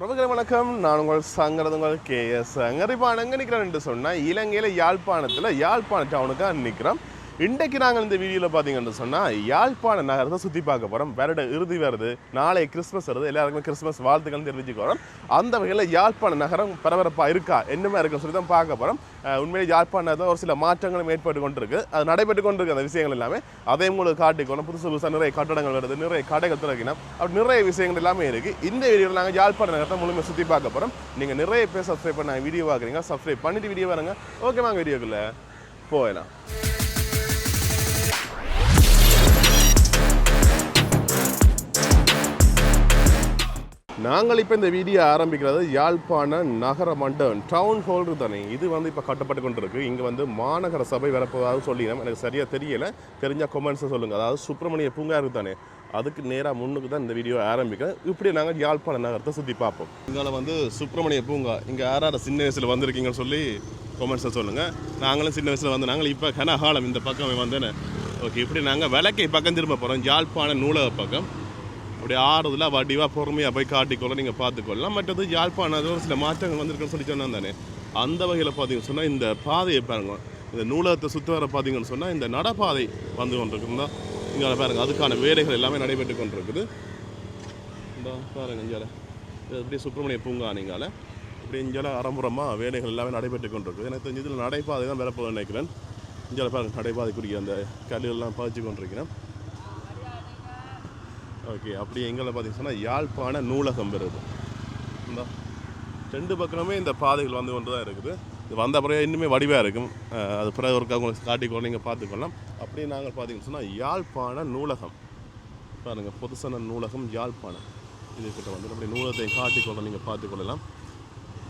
உறவுகளை வணக்கம். நான் உங்கள் சங்கரதுங்கள் KS சங்கர். இப்போ எங்கே நிற்கிறேன்னு சொன்னால் இலங்கையில் யாழ்ப்பாண டவுனுக்கு நிற்கிறோம். இன்றைக்கு நாங்கள் இந்த வீடியோவில் பார்த்தீங்கன்னு சொன்னால் யாழ்ப்பாண நகரத்தை சுற்றி பார்க்க போகிறோம். வருட இறுதி வருது, நாளை கிறிஸ்மஸ் வருது, எல்லாருக்குமே கிறிஸ்மஸ் வாழ்த்துக்கள் தெரிவிச்சுக்கிறோம். அந்த வகையில் யாழ்ப்பாண நகரம் பரபரப்பாக இருக்கா என்னமே இருக்குன்னு சொல்லி தான் பார்க்க போகிறோம். உண்மையிலே யாழ்ப்பாணத்தில் ஒரு சில மாற்றங்களும் ஏற்பட்டு கொண்டிருக்கு, அது நடைபெற்று கொண்டிருக்கு. அந்த விஷயங்கள் எல்லாமே அதையும் உங்களுக்கு காட்டிக்கணும். புதுசாக நிறைய கட்டடங்கள் வருது, நிறைய கடைகள் திறக்கணும், அப்படி நிறைய விஷயங்கள் எல்லாமே இருக்குது. இந்த வீடியோவில் நாங்கள் யாழ்ப்பாண நகரத்தை முழுமையாக சுற்றி பார்க்க போகிறோம். நீங்கள் நிறைய பேர் சப்ஸ்கிரைப் பண்ண வீடியோ பார்க்குறீங்க, சப்ஸ்கிரைப் பண்ணிட்டு வீடியோ பாருங்க. ஓகே வாங்க வீடியோக்குள்ளே போகலாம். நாங்கள் இப்போ இந்த வீடியோ ஆரம்பிக்கிறது யாழ்ப்பாண நகர மண்டபம் டவுன் ஹால் தானே. இது இப்போ கட்டப்பட்டு கொண்டு இருக்கு. இங்கே மாநகர சபை வரப்போதாவது சொல்லினோம், எனக்கு சரியாக தெரியலை. தெரிஞ்சால் கொமெண்ட்ஸை சொல்லுங்கள். அதாவது சுப்பிரமணிய பூங்கா இருக்கு தானே, அதுக்கு நேராக முன்னுக்கு தான் இந்த வீடியோ ஆரம்பிக்கிறேன். இப்படி நாங்கள் யாழ்ப்பாண நகரத்தை சுற்றி பார்ப்போம். இங்கே சுப்பிரமணிய பூங்கா, இங்கே யாராவது சின்ன வயசில் வந்திருக்கீங்கன்னு சொல்லி கொமெண்ட்ஸை சொல்லுங்கள். நாங்களும் சின்ன வயசில் வந்து நாங்கள் இப்போ கனகாலம் இந்த பக்கம் வந்தேன்னு. ஓகே, இப்படி நாங்கள் விளக்கை பக்கம் திரும்ப போகிறோம். யாழ்ப்பாண நூலக பக்கம் அப்படி ஆறுதலாக வடிவாக பொறுமையாக போய் காட்டிக்கொள்ள நீங்கள் பார்த்துக்கொள்ளலாம். மற்றது யாழ்ப்பாணம் சில மாற்றங்கள் வந்திருக்குன்னு சொல்லி சொன்னால் தானே, அந்த வகையில் பார்த்தீங்கன்னு சொன்னால் இந்த பாதையை பாருங்க. இந்த நூலகத்தை சுற்றி வர பார்த்தீங்கன்னு சொன்னால் இந்த நடப்பாதை வந்து கொண்டிருக்குதா இங்கே பாருங்கள். அதுக்கான வேலைகள் எல்லாமே நடைபெற்று கொண்டிருக்குது. இந்த பாருங்கள் இங்கே இப்படி சுப்பிரமணிய பூங்கா நீங்கால இப்படி இங்கே அரம்புறமாக வேலைகள் எல்லாமே நடைபெற்று கொண்டிருக்குது. எனக்கு தெரிஞ்சு இதில் நடைபாதை தான் வரப்போகுது நினைக்கிறேன். இங்கே பாருங்கள் நடைபாதைக்குரிய அந்த கல்லுகள்லாம் பதிச்சு கொண்டிருக்கிறேன். ஓகே, அப்படி எங்களை பார்த்தீங்கன்னா யாழ்ப்பாண நூலகம் வருது. இந்த ரெண்டு பக்கமே இந்த பாதைகள் வந்து கொண்டு தான் இருக்குது. இது வந்த பிறகு இன்னுமே வடிவாக இருக்கும். அது பிறகு ஒரு உங்களுக்கு காட்டிக்கொள்ள நீங்கள் பார்த்துக்கொள்ளலாம். அப்படியே நாங்கள் பார்த்தீங்கன்னு சொன்னால் யாழ்ப்பாண நூலகம் பாருங்கள், பொதுசன நூலகம் யாழ்ப்பாணம். இதுக்கிட்ட வந்து அப்படி நூலகத்தை காட்டிக்கொள்ள நீங்கள் பார்த்துக்கொள்ளலாம்.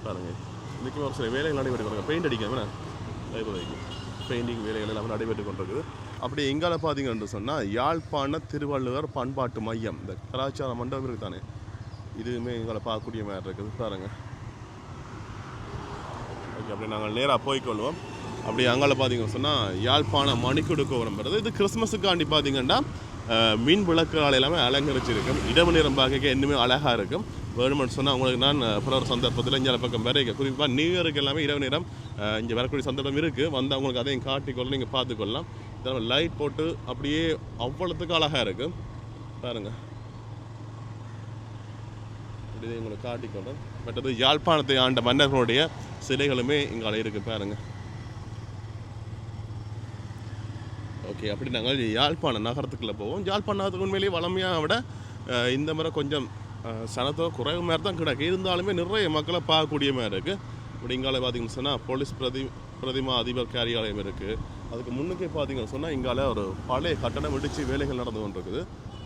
பாருங்கள், இன்றைக்கும் ஒரு சில வேலைகள் நடைபெற்று பாருங்கள். பெயிண்ட் அடிக்காமல் லைப்ரரிக்கு பெயிண்டிங் வேலைகள் எல்லாமே நடைபெற்று கொண்டிருக்குது. அப்படி எங்கால பார்த்தீங்கன்னு சொன்னால் யாழ்ப்பாண திருவள்ளுவர் பண்பாட்டு மையம், இந்த கலாச்சார மண்டபம் இருக்குது தானே, இதுவுமே எங்களை பார்க்கக்கூடிய மாதிரி இருக்குது பாருங்கள். ஓகே, அப்படி நாங்கள் நேராக போய்க்கொள்வோம். அப்படி அங்கால பார்த்தீங்கன்னு சொன்னால் யாழ்ப்பாண மணிக்குடு கோபுரம் வருது. இது கிறிஸ்மஸுக்காண்டி பார்த்தீங்கன்னா மீன் விளக்குகள் எல்லாமே அலங்கரிச்சிருக்கும். இடவு நிறம் பார்க்க இன்னுமே அழகாக இருக்கும். வேணுமென்னு சொன்னால் அவங்களுக்கு நான் அப்புறம் ஒரு சந்தர்ப்பத்தில் இங்கே பக்கம் வரைக்கும் குறிப்பாக நியூ இயருக்கு எல்லாமே இரவு நேரம் இங்கே வரக்கூடிய சந்தர்ப்பம் இருக்குது. வந்து அவங்களுக்கு அதையும் காட்டிக்கொள்ள நீங்கள் பார்த்துக்கொள்ளலாம். இதெல்லாம் லைட் போட்டு அப்படியே அவ்வளோத்துக்கு அழகாக இருக்குது பாருங்கள். இப்படி உங்களுக்கு காட்டிக்கொள்ளும். மற்றது யாழ்ப்பாணத்தை ஆண்ட மன்னர்களுடைய சிலைகளுமே இங்கே இருக்குது பாருங்கள். ஓகே, அப்படி நாங்கள் யாழ்ப்பாண நகரத்துக்குள்ளே போவோம். யாழ்ப்பாண நகரத்துக்கு உண்மையிலேயே வளமையாக விட இந்த முறை கொஞ்சம் சனத்தோ குறைவு மாதிரி தான் கிடக்கு. இருந்தாலுமே நிறைய மக்களை பார்க்கக்கூடிய மாதிரி இருக்குது. இப்படி இங்கால பார்த்தீங்கன்னு சொன்னால் போலீஸ் பிரதிமா அதிபர் காரியாலயம் இருக்குது. அதுக்கு முன்னுக்கே பார்த்தீங்கன்னு சொன்னால் இங்கால ஒரு பழைய கட்டடம் இடித்து வேலைகள் நடந்து கொண்டிருக்குது.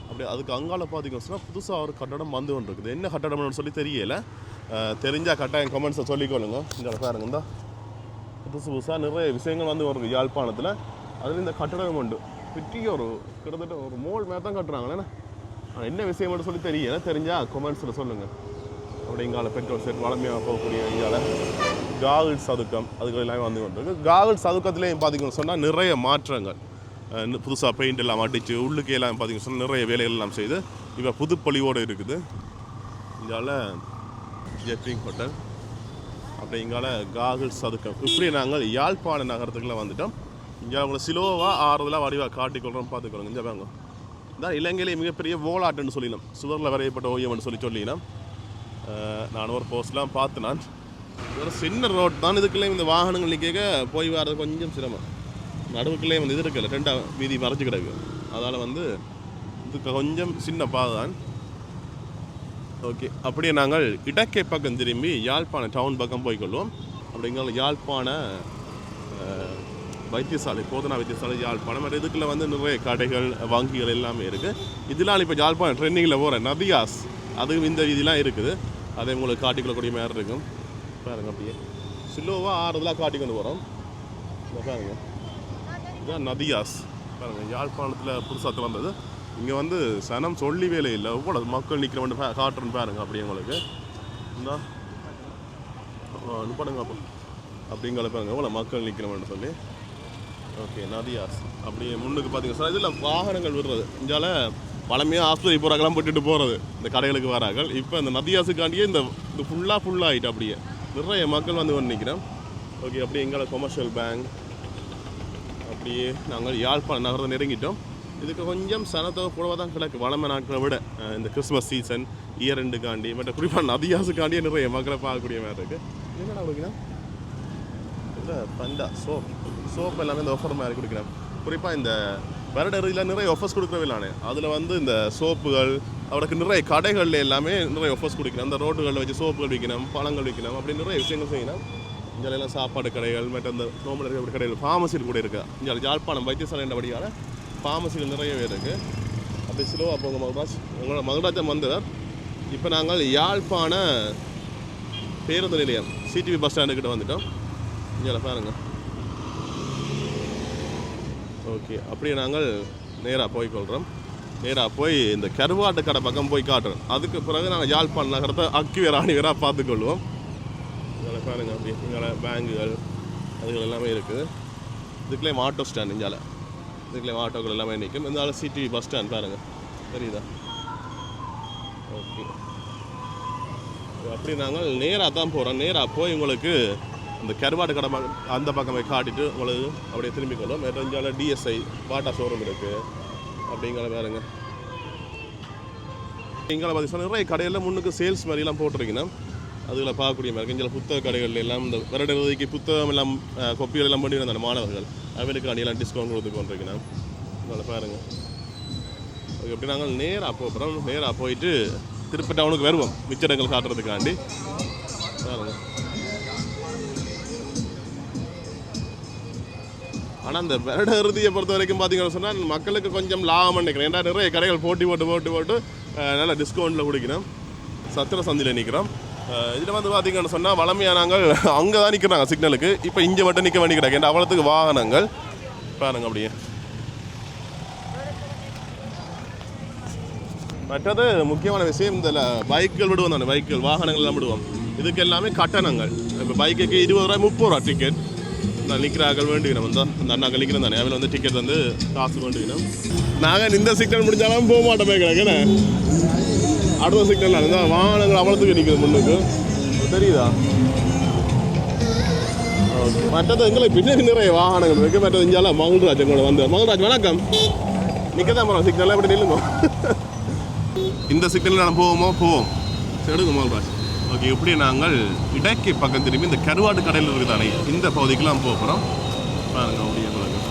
அப்படி அதுக்கு அங்கால பார்த்தீங்கன்னு சொன்னால் புதுசாக ஒரு கட்டடம் வந்து கொண்டிருக்குது. என்ன கட்டடம்னு சொல்லி தெரியலை. தெரிஞ்சால் கட்டாயம் கமெண்ட்ஸை சொல்லிக்கொள்ளுங்க. இங்கே பாருங்க, இந்த புதுசாக நிறைய விஷயங்கள் வந்து வருது யாழ்ப்பாணத்தில். அதில் இந்த கட்டடம் உண்டு. பெரிய ஒரு கிட்டத்தட்ட ஒரு மோல் மேலே தான் கட்டுறாங்களே. என்ன விஷயம் மட்டும் சொல்லி தெரியல, தெரிஞ்சால் கொமெண்ட்ஸில் சொல்லுங்கள். அப்படி இங்கால பெட்ரோல் செட் வளமையாக போகக்கூடிய இங்கால காவல் சதுக்கம் அதுக்கு எல்லாமே வந்து கொண்டிருக்கு. காவல் சதுக்கத்துலேயும் பார்த்தீங்கன்னு சொன்னால் நிறைய மாற்றங்கள், புதுசாக பெயிண்ட் எல்லாம் அடித்து உள்ளுக்கே எல்லாம் பார்த்தீங்கன்னு சொன்னால் நிறைய வேலைகள் எல்லாம் செய்து இப்போ புதுப்பொலிவோடு இருக்குது. இங்கால ஜெட்ரிங் ஹோட்டல், அப்படி இங்கால காவல் சதுக்கம். இப்படி நாங்கள் யாழ்ப்பாண நகரத்துக்குள்ளே வந்துட்டோம். இங்கே அவங்களை சிலோவாக ஆறுதலாக வடிவாக காட்டிக்கொள்கிறோம், பார்த்துக்கொள்ளுங்க. இங்கே வாங்க, இதான் இலங்கையிலே மிகப்பெரிய வோலாட்டுன்னு சொல்லினோம், சுவரில் வரையப்பட்ட ஓவியம்னு சொல்லினோம். நான் ஒரு போஸ்ட்லாம் பார்த்து நான் ஒரு சின்ன ரோட் தான். இதுக்குள்ளே இந்த வாகனங்கள் நிற்க போய் வர்றது கொஞ்சம் சிரமம். நடுவுக்குள்ளே இது இருக்குல்ல, ரெண்டாம் வீதி மறைச்சி கிடக்கு. அதனால் இதுக்கு கொஞ்சம் சின்ன பாதை தான். ஓகே, அப்படியே நாங்கள் இடக்கை பக்கம் திரும்பி யாழ்ப்பாண டவுன் பக்கம் போய்க்கொள்வோம். அப்படிங்கிற யாழ்ப்பாண வைத்தியசாலை, போதனா வைத்தியசாலை யாழ்ப்பாணம். மற்ற இதுக்குள்ளே நிறைய கடைகள் வங்கிகள் எல்லாமே இருக்குது. இதெல்லாம் இப்போ யாழ்ப்பாணம் ட்ரெண்டிங்கில் போகிற நதியாஸ் அதுவும் இந்த இதெல்லாம் இருக்குது. அதை உங்களுக்கு காட்டிக்கொள்ளக்கூடிய மாதிரி இருக்கும் பாருங்கள். அப்படியே ஸ்லோவாக ஆறுதலாக காட்டிக்கொண்டு போகிறோம். பாருங்க, இதுதான் நதியாஸ் பாருங்கள். யாழ்ப்பாணத்தில் புதுசாக வந்தது. இங்கே சனம் சொல்லி வேலை இல்லை, எவ்வளோ மக்கள் நிற்கிறவன் காட்டுறேன்னு பாருங்கள். அப்படியே உங்களுக்கு இந்த அனுப்படுங்க அப்போ அப்படிங்கிற பாருங்க எவ்வளோ மக்கள் நிற்கிறவன் சொல்லி. ஓகே, நதியாஸ் அப்படியே முன்னுக்கு பார்த்தீங்கன்னா சார் இதில் வாகனங்கள் விடுறது. இங்கால பழமையாக ஆஸ்பத்திரி போகிறாங்களாம் போட்டுட்டு போகிறது இந்த கடைகளுக்கு வரார்கள். இப்போ இந்த நதியாசுக்காண்டியே இந்த இது ஃபுல்லாகிட்டு அப்படியே நிறைய மக்கள் வந்து நிற்கிறோம். ஓகே, அப்படியே எங்களோட கொமர்ஷியல் பேங்க் அப்படியே நாங்கள் யாழ்ப்பாணம் நகரத்தை நெருங்கிட்டோம். இதுக்கு கொஞ்சம் சனத்தொகை கூடவாக தான் கிடக்கு வளமை நாட்களை விட. இந்த கிறிஸ்மஸ் சீசன் இயர் ரெண்டுக்காண்டி மற்ற குறிப்பாக நதியாசுக்காண்டியே நிறைய மக்களை பார்க்கக்கூடிய மாதிரி இருக்குது. என்னடா கொடுக்கணும் இல்லை பண்டா சோப் எல்லாமே இந்த ஆஃபர் மாதிரி கொடுக்குறேன். குறிப்பாக இந்த வருட இறுதியில் நிறைய ஆஃபர்ஸ் கொடுக்குறவில்லானே அதில் வந்து இந்த சோப்புகள் அவருக்கு நிறைய கடைகளில் எல்லாமே நிறைய ஆஃபர்ஸ் கொடுக்கணும். அந்த ரோட்டுகளில் வச்சு சோப்புகள் விற்கணும், பழங்கள் விற்கணும், அப்படி நிறைய விஷயங்கள் செய்யணும். இங்கெல்லாம் சாப்பாடு கடைகள் மற்ற இந்த நோம்பல் இருக்கிற கடைகள் ஃபார்மசியில் கூட இருக்குது. இங்கே யாழ்ப்பாணம் வைத்தியசாலை என்றபடியால் ஃபார்மசிகள் நிறையவே இருக்குது. அப்படி ஸ்லோவாக போங்க மகராஜ். உங்களோட மகராஜன் வந்தவர். இப்போ நாங்கள் யாழ்ப்பாண பேருந்து நிலையம் சிடிவி பஸ் ஸ்டாண்டுக்கிட்ட வந்துட்டோம். இங்கே பாருங்க. ஓகே, அப்படியே நாங்கள் நேராக போய்கொள்கிறோம். நேராக போய் இந்த கருவாட்டு கடை பக்கம் போய் காட்டுறோம். அதுக்கு பிறகு நாங்கள் யாழ்ப்பாண நகரத்தை அக்கிவேர் ஆணிவேராக பார்த்துக்கொள்வோம். இங்கே பாருங்க, அப்படி இங்கே பேங்குகள் அதுகள் எல்லாமே இருக்குது. இதுக்குள்ளே ஆட்டோ ஸ்டாண்ட், இங்கால இதுக்குள்ளே ஆட்டோக்கள் எல்லாமே நிற்கும். இந்த சிடிவி பஸ் ஸ்டாண்ட் பாருங்கள், தெரியுதா? ஓகே, அப்படி நாங்கள் நேராக தான் போகிறோம். நேராக போய் உங்களுக்கு இந்த கருவாட்டு கடை அந்த பக்கம் போய் காட்டிட்டு உங்களுக்கு அப்படியே திரும்பிக் கொள்ளும். இங்கே டிஎஸ்ஐ பாட்டா ஷோரூம் இருக்குது. அப்படிங்கிற பாருங்க, இங்கே பார்த்தீங்கன்னா நிறைய கடையில் முன்னுக்கு சேல்ஸ் மாதிரிலாம் போட்டிருக்கீங்கன்னா அதில் பார்க்கக்கூடிய மாதிரி இங்கே புத்தக கடைகள் எல்லாம் இந்த வருட இறுதிக்கு புத்தகம் எல்லாம் கொப்பிகள் எல்லாம் பண்ணி வந்தாங்க மாணவர்கள். அவருக்கு அணியெல்லாம் டிஸ்கவுண்ட் கொடுத்து கொண்டிருக்கீங்கன்னா அதில் பாருங்கள். அது எப்படி நாங்கள் நேராக போகிறோம். நேராக போயிட்டு திருப்பி டவுனுக்கு வருவோம் மிச்சடங்கள் காட்டுறதுக்காண்டி. பாருங்கள், ஆனால் அந்த வருட இறுதியை பொறுத்த வரைக்கும் பார்த்தீங்கன்னு சொன்னால் மக்களுக்கு கொஞ்சம் லாபம் நினைக்கிறேன். ஏன்னா நிறைய கடைகள் போட்டு நல்லா டிஸ்கவுண்ட்டில் குடிக்கணும். சத்திர சந்தியில் நிற்கிறோம். இதில் வந்து பார்த்தீங்கன்னு சொன்னால் வளமையாக நாங்கள் அங்கே தான் நிற்கிறாங்க சிக்னலுக்கு. இப்போ இங்கே மட்டும் நிற்க வேண்டி கிடக்கு. ஏன்னா அவ்வளோத்துக்கு வாகனங்கள் பாருங்க. அப்படியே மற்றது முக்கியமான விஷயம் இந்த பைக்குகள் விடுவோம் தானே, பைக்குகள் வாகனங்கள் எல்லாம் விடுவோம். இதுக்கு எல்லாமே கட்டணங்கள். இப்போ பைக்குக்கு 20 ரூபாய் 30 ரூபா டிக்கெட். நான் நிற்கிறார்கள் வேண்டிக்கணும். அந்த அண்ணாக்கள் நிற்கிறோம் தானே, அதில் வந்து டிக்கெட் வந்து காசு வேண்டிக்கணும். நாங்கள் இந்த சிக்னல் முடிஞ்சாலும் போக மாட்டோமே கிடக்குன்னு. அடுத்த சிக்னல் இருந்தால் வாகனங்கள் அவ்வளோத்துக்கு நிற்குது முன்னுக்கு, தெரியுதா? ஓகே, மற்றது எங்களுக்கு பின்னாடி நிறைய வாகனங்கள் இருக்குது. மற்றது இஞ்சாலும் மங்கள்ராஜ் எங்களோட வந்து. மங்கள்ராஜ் வணக்கம். நிற்க தான் போகிறோம் சிக்னலில், எப்படி நில்லுங்க. இந்த சிக்னலில் நான் போவோம் எடுங்க மங்கள்ராஜ். ஓகே, இப்படி நாங்கள் இடக்கை பக்கம் திரும்பி இந்த கருவாட்டு கடையில் இருக்குது தானே இந்த பகுதிக்கெலாம் போகிறோம். பாருங்க, அப்படியே உங்களுக்கு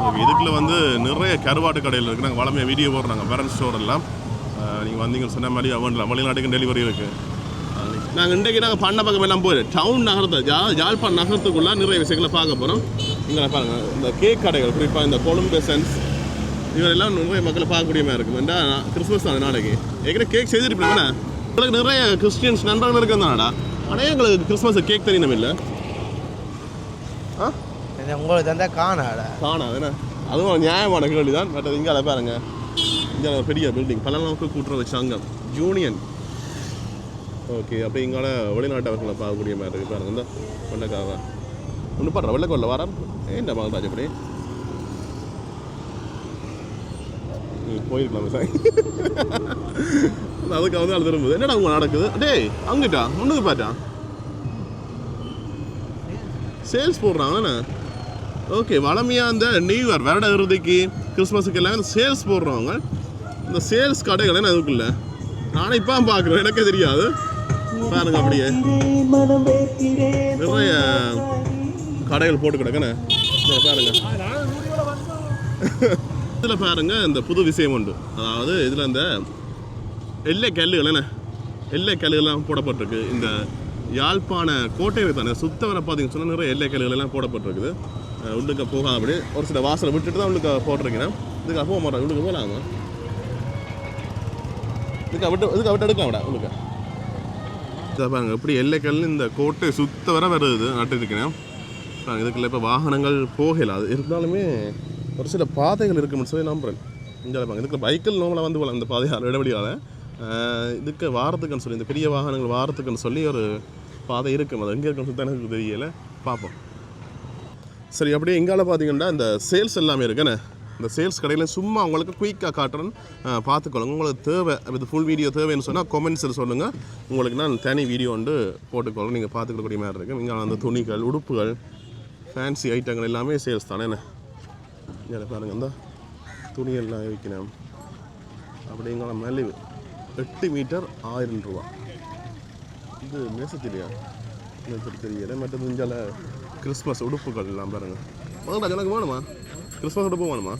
ஓகே. இதுக்குள்ள வந்து நிறைய கருவாட்டு கடையில் இருக்குது. நாங்கள் வளமையாக வீடியோ போடுறாங்க பேரண்ட் ஸ்டோர் எல்லாம். நீங்கள் வந்தீங்கன்னு சொன்ன மாதிரி அவன்ல வெளிநாட்டுக்கு டெலிவரி இருக்குது. நாங்கள் இன்றைக்கு நாங்கள் பண்ண பக்கம் எல்லாம் போயிடு டவுன் நகரத்தை யாழ்ப்பாணம் நகரத்துக்குள்ளே நிறைய விஷயங்களை பார்க்க போகிறோம். இங்கே பாருங்கள், இந்த கேக் கடைகள் குறிப்பாக இந்த கொழும்பு சென்ஸ் இவரெல்லாம் நிறைய மக்களை பார்க்கக்கூடிய மாதிரி இருக்கும். ஏன்னா கிறிஸ்மஸ் தானே நாளைக்கு. ஏற்கனவே கேக் செய்திருப்பேன். உங்களுக்கு நிறைய கிறிஸ்டியன்ஸ் நண்பர்கள் இருக்குதானடா. ஆனால் எங்களுக்கு கிறிஸ்மஸ் கேக் தெரியணும் இல்லை. உங்களுக்கு தந்தா காணாதுண்ணா. அதுவும் நியாயமான கேள்வி தான். பட் இங்கே அதை பாருங்க, இங்கே பெரிய பில்டிங் பல்லநாவுக்கு கூட்டுறவு சங்கம் யூனியன். ஓகே, அப்போ இங்கால வெளிநாட்டவர்களை பார்க்கக்கூடிய மாதிரி இருக்குது. பாருங்க, இந்த வெள்ளைக்காக ஒன்று பாடுற வெள்ளைக்கோரில் வர ஏன்டா மகராஜ் அப்படி போயிருக்கலாம் சார். அதுக்கு வந்து அது திரும்புது. என்னடா அவங்க நடக்குது? டேய் அங்கிட்டா முன்னுக்கு பாட்டான் சேல்ஸ் போடுறாங்கண்ணா. ஓகே, வளமையாக இந்த நியூ இயர் வருட இறுதிக்கு கிறிஸ்மஸுக்கு எல்லாமே இந்த சேல்ஸ் போடுறவங்க. இந்த சேல்ஸ் கடைகள் என்ன அதுக்குள்ள நானே இப்போ பார்க்குறேன், எனக்கே தெரியாது. பாருங்க, அப்படியே நிறைய கடைகள் போட்டு கிடக்குண்ணே. பாருங்க, இதில் பாருங்க இந்த புது விஷயம் உண்டு. அதாவது இதில் இந்த எல்லை கல்லுகள் எல்லை கல்லுகள்லாம் போடப்பட்டிருக்கு. இந்த யாழ்ப்பாண கோட்டையை தானே சுத்த வர பார்த்தீங்கன்னு சொன்னால் நிறைய எல்லை கல்லுகள் எல்லாம் போடப்பட்டிருக்குது. உள்ளுக்க போக அப்படி ஒரு சில வாசலை விட்டுட்டு தான் உள்ளுக்க போட்டிருக்கீங்கன்னா இதுக்கு போக மாட்டோம். உள்ளுக்கு போகலாமா? இதுக்கு விட்டு எடுக்கலாம் விட உள்ளுக்க. இதை பாருங்க, எப்படி எல்லைக்கல் இந்த கோட்டை சுத்த வர வருது நட்டுருக்கேன். இதுக்குள்ள இப்போ வாகனங்கள் போகல. அது இருந்தாலுமே ஒரு சில பாதைகள் இருக்குன்னு சொல்லி நம்புறேன். இங்கே பாருங்க, இதுக்கு பைக்கில் நோம்பலாக வந்து போகலாம் இந்த பாதையால் இடவடியால். இதுக்கு வாரத்துக்குன்னு சொல்லி இந்த பெரிய வாகனங்கள் வாரத்துக்குன்னு சொல்லி ஒரு பாதை இருக்கும். அது எங்கே இருக்குன்னு சொல்லி எனக்கு தெரியலை, பார்ப்போம். சரி, அப்படியே இங்கால பார்த்தீங்கன்னா இந்த சேல்ஸ் எல்லாமே இருக்குண்ணே. இந்த சேல்ஸ் கடையில் சும்மா உங்களுக்கு குயிக்காக காட்டுறேன்னு பார்த்துக்கொள்ளுங்க. உங்களுக்கு தேவை இது ஃபுல் வீடியோ தேவைன்னு சொன்னால் கமெண்ட்ஸில் சொல்லுங்கள். உங்களுக்கு நான் தனி வீடியோ வந்து போட்டுக்கொள்ளுங்க. நீங்கள் பார்த்துக்கக்கூடிய மாதிரி இருக்குது. இங்கே அந்த துணிகள், உடுப்புகள், ஃபேன்சி ஐட்டங்கள் எல்லாமே சேல்ஸ் தானே. இங்கே பாருங்கள், இந்த துணியெல்லாம் விற்கணும். அப்படிங்கிற மலிவு 8 மீட்டர் 1000 ரூபா. இது மேசத்திலையா தெரியல. மற்றது இஞ்சால கிறிஸ்மஸ் உடுப்புகள் எல்லாம் பாருங்கள். வாங்கடா, எனக்கு வேணுமா கிறிஸ்மஸ் உடுப்பு வேணுமா?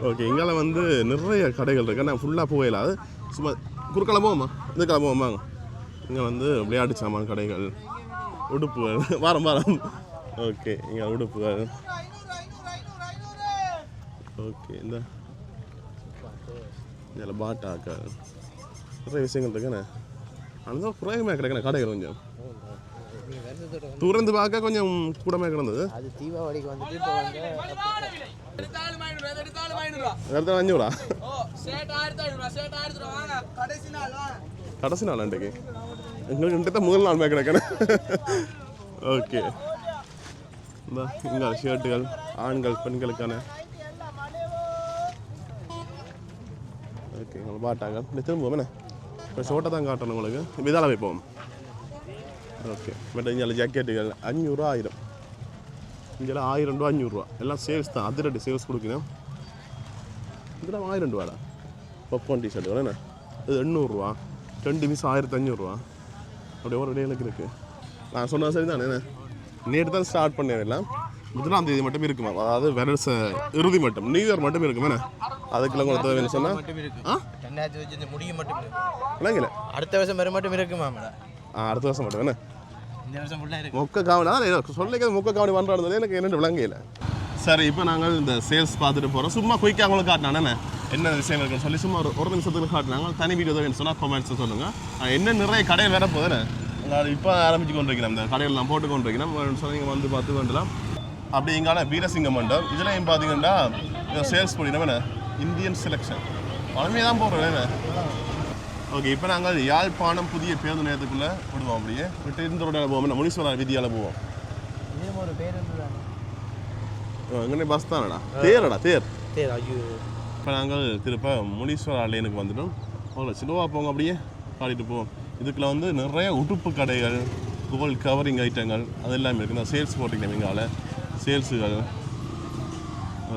ஓகே, இங்கால வந்து நிறைய கடைகள் இருக்குது. நான் ஃபுல்லாக போகலாது, சும்மா குறுக்கால போவோம்மா, இந்த காலம் போவோம் வாங்க. இங்கே வந்து விளையாட்டு சாமான் கடைகள், உடுப்புகள் வாரம் வாரம். ஓகே, இங்கே உடுப்புகள். ஓகே, இந்த இதில் பாட்டாக்கள் நிறைய விஷயங்கள் இருக்குண்ணே. ஆனால் குறையமே கிடைக்கணும் கடைகள். கொஞ்சம் தூரந்து பார்க்க கொஞ்சம் கூடமே கிடந்தது. அது தீபாவளிக்கு வந்துட்டு இப்போ வந்து 500 கடைசி நாள் அன்றைக்கு எங்களுக்கு தான் முதல் நாள் மே கிடைக்கணும். ஓகே, இந்த இங்கே ஷர்ட்டுகள் ஆண்கள் பெண்களுக்கான. ஓகே, உங்களை பாட்டாங்க திரும்பவும் என்ன இப்போ ஷோட்டை தான் காட்டணும் உங்களுக்கு. இப்போ இதால் வைப்போம். ஓகே, பட் இங்கே ஜாக்கெட்டுகள் 500 1000. இங்கே 1000 ரூபா 500 ரூபா எல்லாம் சேல்ஸ் தான். அதிரடி சேல்ஸ் கொடுக்கணும். இதெல்லாம் 1000 ரூபாடா. பப்கார்ன் டிஷர்ட் என்ன இது 800 ரூபா. 2 பீஸ் 1500 ரூபா. அப்படி ஒரு இடையிலுக்கு இருக்குது. நான் சொன்னது சரி தானே. நேற்று தான் ஸ்டார்ட் பண்ணேன். எல்லாம் 1ஆம் தேதி மட்டும் இருக்குமா, அதாவது வருஷ இறுதி மட்டும், நியூ இயர் மட்டும் இருக்குமே. அதுக்குள்ள உங்களுக்கு தேவைன்னு சொன்னால் இல்லைங்களே அடுத்த வருஷம் வர மட்டும் இருக்குமா? அடுத்த வருஷம் மட்டும் என்ன மொக்க காவணி சொல்லிக்கிறது மொக்க காவணி பண்ணுறது எனக்கு என்னென்னு விளங்கையில். சரி, இப்போ நாங்கள் இந்த சேல்ஸ் பார்த்துட்டு போகிறோம். சும்மா குயிக்காக அவங்களுக்கு காட்டினானே என்ன விஷயம் இருக்குன்னு சொல்லி சும்மா ஒரு நிமிஷத்துக்கு காட்டினாங்க. தனி வீடியோ தான் சொன்னால் கமெண்ட்ஸ் சொல்லுங்கள். என்ன நிறைய கடையில் வேற போதுன்னு இப்போ ஆரம்பிச்சு கொண்டிருக்கிறேன். இந்த கடையில் நான் போட்டு கொண்டிருக்கிறேன். சொல்லி நீங்கள் வந்து பார்த்து வேண்டலாம். அப்படி இங்கான வீரசிங்க மண்டபம் இதுலையும் பார்த்தீங்கன்னா சேல்ஸ் பண்ணிடுவேன். இந்தியன் செலெக்ஷன் வளமையாக தான் போடுறேன். ஓகே, இப்போ நாங்கள் யாழ்ப்பாணம் புதிய பேருந்து நிலையத்துக்குள்ளே விடுவோம். அப்படியே விட்டு இந்த ரோட போவோம். முனீஸ்வரர் வீதியால் போவோம். எங்கே பஸ் தானடா தேரடா தேர். இப்போ நாங்கள் திருப்ப முனீஸ்வரர் லைனுக்கு வந்துட்டோம். அவ்வளோ சிலுவா போங்க, அப்படியே காட்டிட்டு போவோம். இதுக்குள்ள வந்து நிறைய உடுப்பு கடைகள், கோல்ட் கவரிங் ஐட்டங்கள் அது எல்லாமே இருக்குது. நான் சேல்ஸ் போட்டிருக்கேன். இங்கால சேல்ஸுகள்.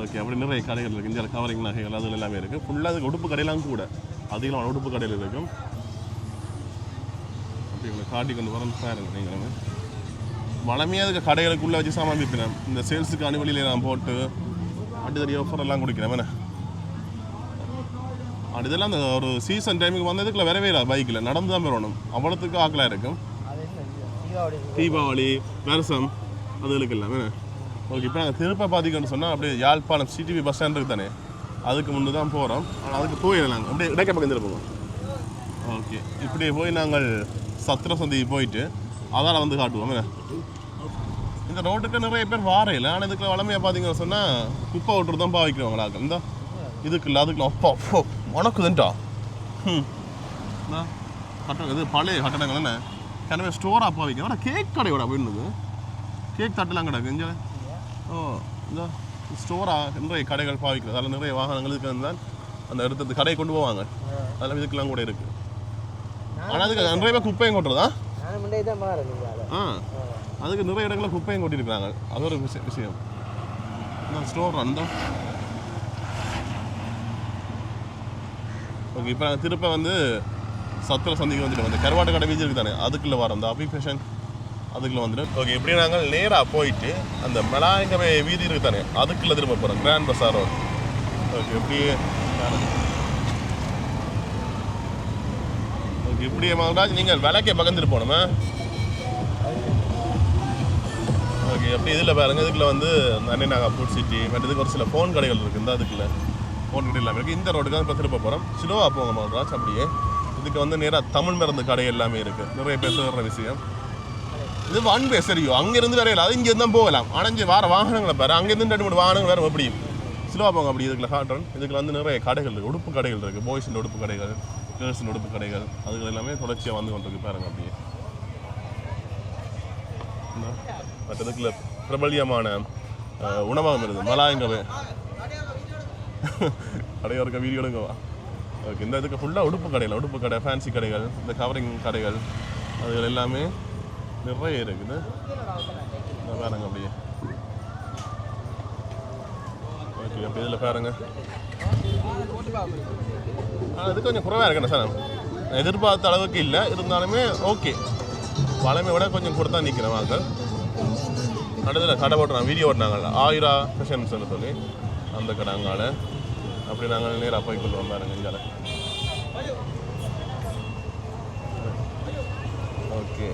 ஓகே, அப்படி நிறைய கடைகள் இருக்குது. இந்தியாவில் கவரிங் நகைகள் அது எல்லாமே இருக்குது. ஃபுல்லாக அதுக்கு உடுப்பு கடையெல்லாம் கூட அதிகமான உடுப்பு கடையில் இருக்கும். அப்படி உங்களை காட்டி கொண்டு வரேன் பாருங்க. நீங்கள் வளமையாக அதுக்கு கடைகளுக்குள்ளே வச்சு சாமான் விற்பினேன். இந்த சேல்ஸுக்கு அனுவலியில் நான் போட்டு அடித்தடி ஆஃபர் எல்லாம் கொடுக்கிறேன். வேணே அப்படி இதெல்லாம் அந்த ஒரு சீசன் டைமுக்கு வந்ததுக்குள்ள வரவே இல்லை. பைக்கில் நடந்து தான் வரணும். அவ்வளோத்துக்கு ஆக்கலாக இருக்கும். தீபாவளி வருஷம் அதுகளுக்கு இல்லை வேணே. ஓகே, இப்போ நாங்கள் திருப்ப பார்த்திங்கன்னு சொன்னால் அப்படியே யாழ்ப்பாணம் சிடிவி பஸ் ஸ்டாண்டுக்கு தானே, அதுக்கு முன்னே தான் போகிறோம். ஆனால் அதுக்கு போயிடலாம். அப்படியே இடைக்க பக்கம் திருப்போம். ஓகே, இப்படியே போய் நாங்கள் சத்திர சந்தி போயிட்டு அதால் வந்து காட்டுவோம். இந்த ரோட்டுக்கு நிறைய பேர் வாரையில். ஆனால் இதுக்குள்ள வளமையாக பார்த்தீங்கன்னு சொன்னால் குப்பை ஓட்டுறது தான் பாவிக்கிறவங்களாக்க. இந்த இதுக்குள்ள அதுக்குள்ள அப்பா அப்போ உனக்குதுன்ட்டா கட்டணம். இது பழைய கட்டடங்கள் என்ன கனவே ஸ்டோராக பாவிக்கிறோம். ஆனால் கேக் கடையோட அப்படின்னு கேக் தட்டெல்லாம் கிடக்கு இங்கே. ஓ, இந்த ஸ்டோராக நிறைய கடைகள் பாவிக்கிறது. அதில் நிறைய வாகனங்கள் இதுக்கு தான் அந்த இடத்துல கடை கொண்டு போவாங்க. அதெல்லாம் இதுக்கெல்லாம் கூட இருக்குது. ஆனால் அதுக்கு நிறைய பேர் குப்பையும் கொட்டுறதா? அதுக்கு நிறைய இடங்களில் குப்பையும் கொட்டியிருக்கிறாங்க. அது ஒரு விஷயம். ஸ்டோர் அந்த ஓகே, இப்போ நாங்கள் திருப்ப வந்து சத்திர சந்திக்கு வந்துட்டு வந்து கருவாட்டு கடை வீதி இருக்குது தானே, அதுக்குள்ளே வரோம். அந்த அபிஃபேஷன் அதுக்குள்ளே வந்துட்டு. ஓகே, இப்படி நாங்கள் நேராக போயிட்டு அந்த மெலாங்கமே வீதி இருக்குது தானே, அதுக்குள்ளே திரும்ப போகிறோம். கிராண்ட் பஸார் ரோட். ஓகே, இப்படியே ஓகே இப்படியே மகராஜ் நீங்கள் விளக்கே பக்கந்துட்டு போகணுமே. ஓகே, அப்படி இதில் பாருங்கள். இதுக்குள்ள வந்து அண்ணனாங்க ஃபுட் சிட்டி மற்றதுக்கு ஒரு சில ஃபோன் கடைகள் இருக்குது. இந்த அதுக்குள்ளே ஃபோன் கடை எல்லாமே இருக்குது. இந்த ரோட்டுக்கு இப்போ திரும்ப போகிறோம். ஸ்லோவாக போங்க மகராஜ். அப்படியே இதுக்கு வந்து நேராக தமிழ் மருந்து கடை எல்லாமே இருக்குது. நிறைய பேர் சொல்கிற விஷயம் இது வான்பே சரியோ. அங்கேருந்து வரையில அது இங்கேருந்து தான் போகலாம். அணைஞ்சு வார வாகனங்களை பாரு, அங்கேருந்து 2-3 வாகனங்கள் வேறு எப்படியும் ஸ்லோவாக போங்க. அப்படி இதுக்குள்ள காட்டுறோம். இதுக்குள்ள வந்து நிறைய கடைகள் இருக்குது. உடுப்பு கடைகள் இருக்குது. பாய்ஸின் உடுப்பு கடைகள், கேர்ள்ஸின் உடுப்பு கடைகள், அதுகள் எல்லாமே தொடர்ச்சியாக வந்து கொண்டிருக்கு பாருங்கள். அப்படியே மற்றதுக்குள்ள பிரபல்யமான உணவகம் இருக்குது மலாயங்கவே கடையாக இருக்க வீடியோ எடுங்கவா. ஓகே, இந்த இதுக்கு ஃபுல்லாக உடுப்பு கடை ஃபேன்சி கடைகள், இந்த கவரிங் கடைகள் அதுகள் எல்லாமே நிறைய இருக்குது. பாருங்க அப்படியே. ஓகே, அப்படி இதில் பாருங்க. இது கொஞ்சம் குறைவாக இருக்குண்ணே சார். நான் எதிர்பார்த்த அளவுக்கு இல்லை, இருந்தாலுமே ஓகே. பழமை விட கொஞ்சம் கொடுத்தா நிற்கிறேன் வாங்க. அடுத்ததில் கடை போட்டுறாங்க, வீடியோ ஓட்டினாங்கல்ல ஆயிரா ஃபேஷன்ஸ்னு சொல்லி அந்த கடை அங்கால. அப்படி நாங்கள் நேராக போய் கொள்வோம் பாருங்க இங்கால. ஓகே,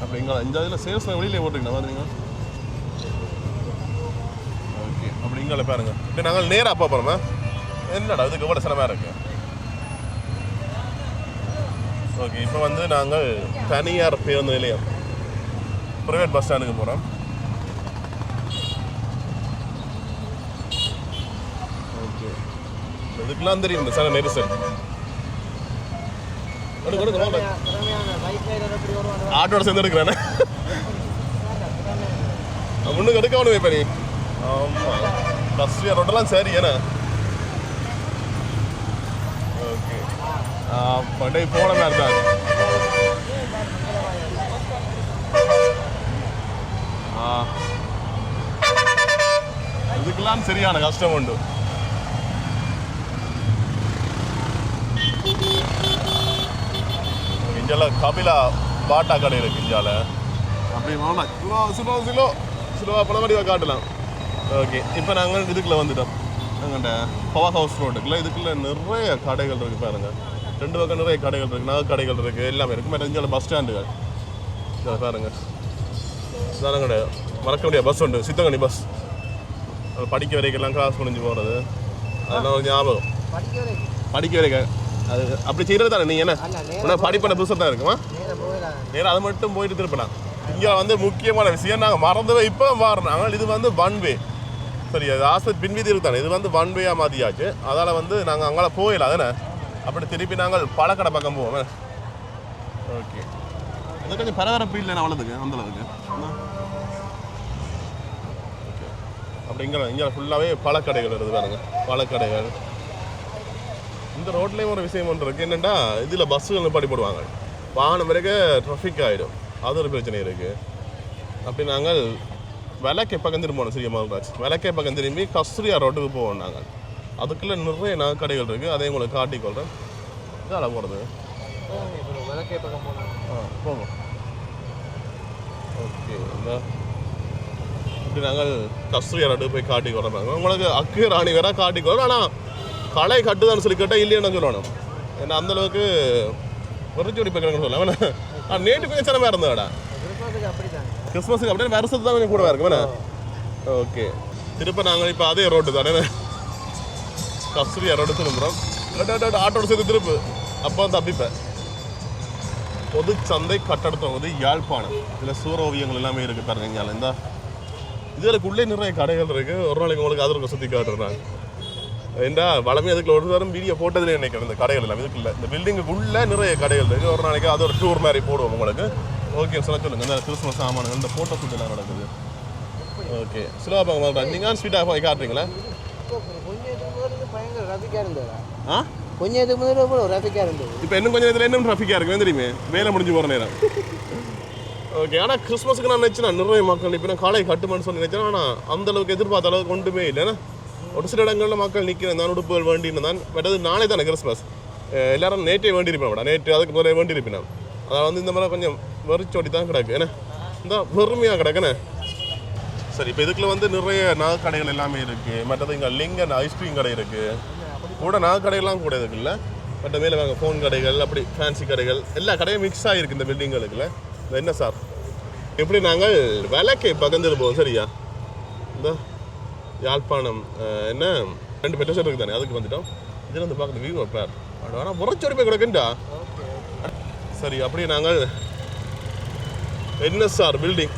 அப்படி இங்கே இந்த இதில் சேல்ஸ் வெளியிலே போட்டுருக்கீங்க பார்த்துறீங்க. ஓகே, அப்படி இங்கால பாருங்க. இப்போ நாங்கள் நேராக போகிறோமா? என்னடா இதுக்கு எவ்வளோ சிரமமாக இருக்கு. ஓகே, இப்போ வந்து நாங்கள் தனியார் பேருந்து நிலையம் ப்ரைவேட் பஸ் ஸ்டாண்டுக்கு போகிறோம். ஓகே, இதுக்கெல்லாம் தெரியும் இந்த சார் நெரிசல். ஆட்டோட சேர்ந்து எடுக்கிறானே முன்னுக்கு எடுக்க வேணும் இப்போ நீ. ஆமாம், ஃபஸ்ட் ரோட்டெல்லாம் சரி ஏன்னா. ஓகே, பண்டே போன மாதிரி தான். இதுக்கெல்லாம் சரியான கஷ்டம் உண்டு. இஞ்சால கபிலா பாட்டா கடை இருக்கு இஞ்சால. அப்படி ஸ்லோவாக பல மாதிரி காட்டலாம். ஓகே, இப்போ நாங்கள் இதுக்குள்ளே வந்துட்டோம். எங்கள்கிட்ட பவர் ஹவுஸ் ரோட்டுக்குள்ள இதுக்குள்ளே நிறைய கடைகள் இருக்குது பாருங்கள். 2 பக்கம் நிறைய கடைகள் இருக்குது, நகை கடைகள் இருக்குது, எல்லாமே இருக்குது. மற்ற இந்தியாவில் பஸ் ஸ்டாண்டுகள் இதில் பாருங்கள். இதான கடை மறக்க முடியாது பஸ் உண்டு, சித்தங்கனி பஸ். அது படிக்க வரைக்கெல்லாம் கிளாஸ் முடிஞ்சு போகிறது, அதெல்லாம் ஒரு ஞாபகம். படிக்க வரைக்கும் அது அப்படி செய்கிறது தானே நீங்கள்? என்ன படிப்பான புதுசாக தான் இருக்குமா? நேரம் அதை மட்டும் போயிட்டு திருப்பலாம். இங்கே வந்து முக்கியமான விஷயம் நாங்கள் மறந்துவே இப்போ மாறணும். ஆனால் இது வந்து ஒன் வே. சரி, அது ஆஸ்பத்திரி பின்வீதி இருக்குதானே, இது வந்து ஒன் வேயாக மாற்றியாச்சு. அதால் வந்து நாங்கள் அங்கே போயிடலாம் தானே. அப்படி திருப்பி நாங்கள் பழக்கடை பக்கம் போவோம். ஓகே, அது கொஞ்சம் பரபரப்பு இல்லை அவ்வளோதுக்கு அந்தளவுக்கு. ஓகே, அப்படி இங்கே ஃபுல்லாகவே பழக்கடைகள் இருக்குது பாருங்க. பழக்கடைகள். இந்த ரோட்லேயும் ஒரு விஷயம் ஒன்று இருக்குது. என்னென்னா இதில் பஸ்ஸுகள் நிப்பாட்டி போடுவாங்க. வாகனம் வரைக்கும் ட்ராஃபிக் ஆகிடும், அது ஒரு பிரச்சனை இருக்குது. அப்படி நாங்கள் விளக்கை பக்கம் திரும்பணும். சரியா மதுராஜ் விளக்கை பக்கம் திரும்பி கஸ்தூரியா ரோட்டுக்கு போவோம் நாங்கள். அதுக்குள்ளே நிறைய நகைக்கடைகள் இருக்குது, அதையும் உங்களுக்கு காட்டிக்கொள்கிறேன். இதால் போகிறது விளக்கை பக்கம் போவோம். ஓகே, இந்த இப்படி நாங்கள் கஸ்தூரியா ரோட்டுக்கு போய் காட்டிக்கொள்கிறோம். உங்களுக்கு அக்கு ராணி வேற காட்டிக்கொள்கிறோம். ஆனால் களை கட்டுதான்னு சொல்லி கேட்டால் இல்லைன்னு சொல்லணும். ஏன்னா அந்தளவுக்கு ஒரு ஜோடி பார்க்குறேன்னு சொல்லலாம். நேற்று கொஞ்சம் சிரமமாக இருந்ததாடா. கிறிஸ்மஸுக்கு அப்படியே வருஷத்து தான் கொஞ்சம் கூட இருக்கும். ஓகே, திருப்ப நாங்கள் இப்போ அதே ரோட்டு தானே கஸ்தூரியா ரோடு திரும்புகிறோம். ஆட்டோட சேர்த்து திருப்பு. அப்போ வந்து தப்பிப்பேன். பொது சந்தை கட்டடத்தை வந்து யாழ்ப்பாணம். இதில் சூர ஓவியங்கள் எல்லாமே இருக்குது பாருங்க. இங்கே இந்த இதுக்குள்ளே நிறைய கடைகள் இருக்குது. ஒரு நாளைக்கு உங்களுக்கு அது ஒரு சுற்றி காட்டுறாங்க. ஏண்டா வளமே அதுக்குள்ள ஒரு தரம் வீடியோ போட்டதுலேயே நினைக்கிறேன். இந்த கடைகள் எல்லாம் இதுக்குள்ள இந்த பில்டிங்குக்குள்ளே நிறைய கடைகள் இருக்குது. ஒரு நாளைக்கு அது ஒரு டூர் மாதிரி போடுவோம் உங்களுக்கு. ஓகே, சொல்ல சொல்லுங்கள். இந்த கிறிஸ்மஸ் சாமான்கள், இந்த ஃபோட்டோ ஷூட் எல்லாம் நடக்குது. ஓகே, ஸ்லோவாக பார்க்க நீங்கள் ஸ்வீட்டாக போய் காட்டுறீங்களா? கொஞ்சம் இதுக்கு முதல்ல டிராஃபிக்காக இருந்தது. இப்போ இன்னும் கொஞ்சம் இதில் இன்னும் டிராஃபிக்காக இருக்குது தெரியுமே, வேலை முடிஞ்சு போகிற நேரம். ஓகே, ஆனால் கிறிஸ்மஸுக்கு நான் நினச்சேன் நிறைய மக்கள் இப்போ காலை கட்டுமான்னு சொல்லி நினச்சேன். ஆனால் அந்தளவுக்கு எதிர்பார்த்த அளவுக்கு கொண்டுமே இல்லைன்னா ஒரு சில இடங்களில் மக்கள் நிற்கிறேன் தான், உடுப்புகள் வேண்டின்னு தான். பட் அது நாளே தானே கிறிஸ்மஸ். எல்லோரும் நேற்றே வேண்டியிருப்பேன் விட, நேற்று அதுக்கு முதலே வேண்டியிருப்பேன். அதாவது வந்து இந்த மாதிரி கொஞ்சம் வெறிச்சோடி தான் கிடக்கு. ஏன்னா இந்த வெறுமையாக கிடக்குண்ணே. சரி, இப்போ இதுக்குள்ள வந்து நிறைய நகை கடைகள் எல்லாமே இருக்குது. மற்றது இங்கே லிங்கன் ஐஸ்கிரீம் கடை இருக்குது. கூட நகை கடைகள்லாம் கூட இருக்குல்ல. மற்ற மேலே வாங்க ஃபோன் கடைகள், அப்படி ஃபேன்சி கடைகள், எல்லா கடையும் மிக்ஸ் ஆகிருக்கு இந்த பில்டிங்களுக்குள்ள. என்ன சார் எப்படி நாங்கள் விளக்கை பக்கந்துட்டு போவோம். சரியா, இந்த யாழ்ப்பாணம் என்ன 2 பெட்ரோல் இருக்குது தானே, அதுக்கு வந்துட்டோம். இதில் வந்து பார்க்குற வியூ பேர் ஆனால் முறைச்சோடி போய் கிடக்குண்டா. சரி, அப்படியே நாங்கள் என்எஸ்ஆர் பில்டிங்.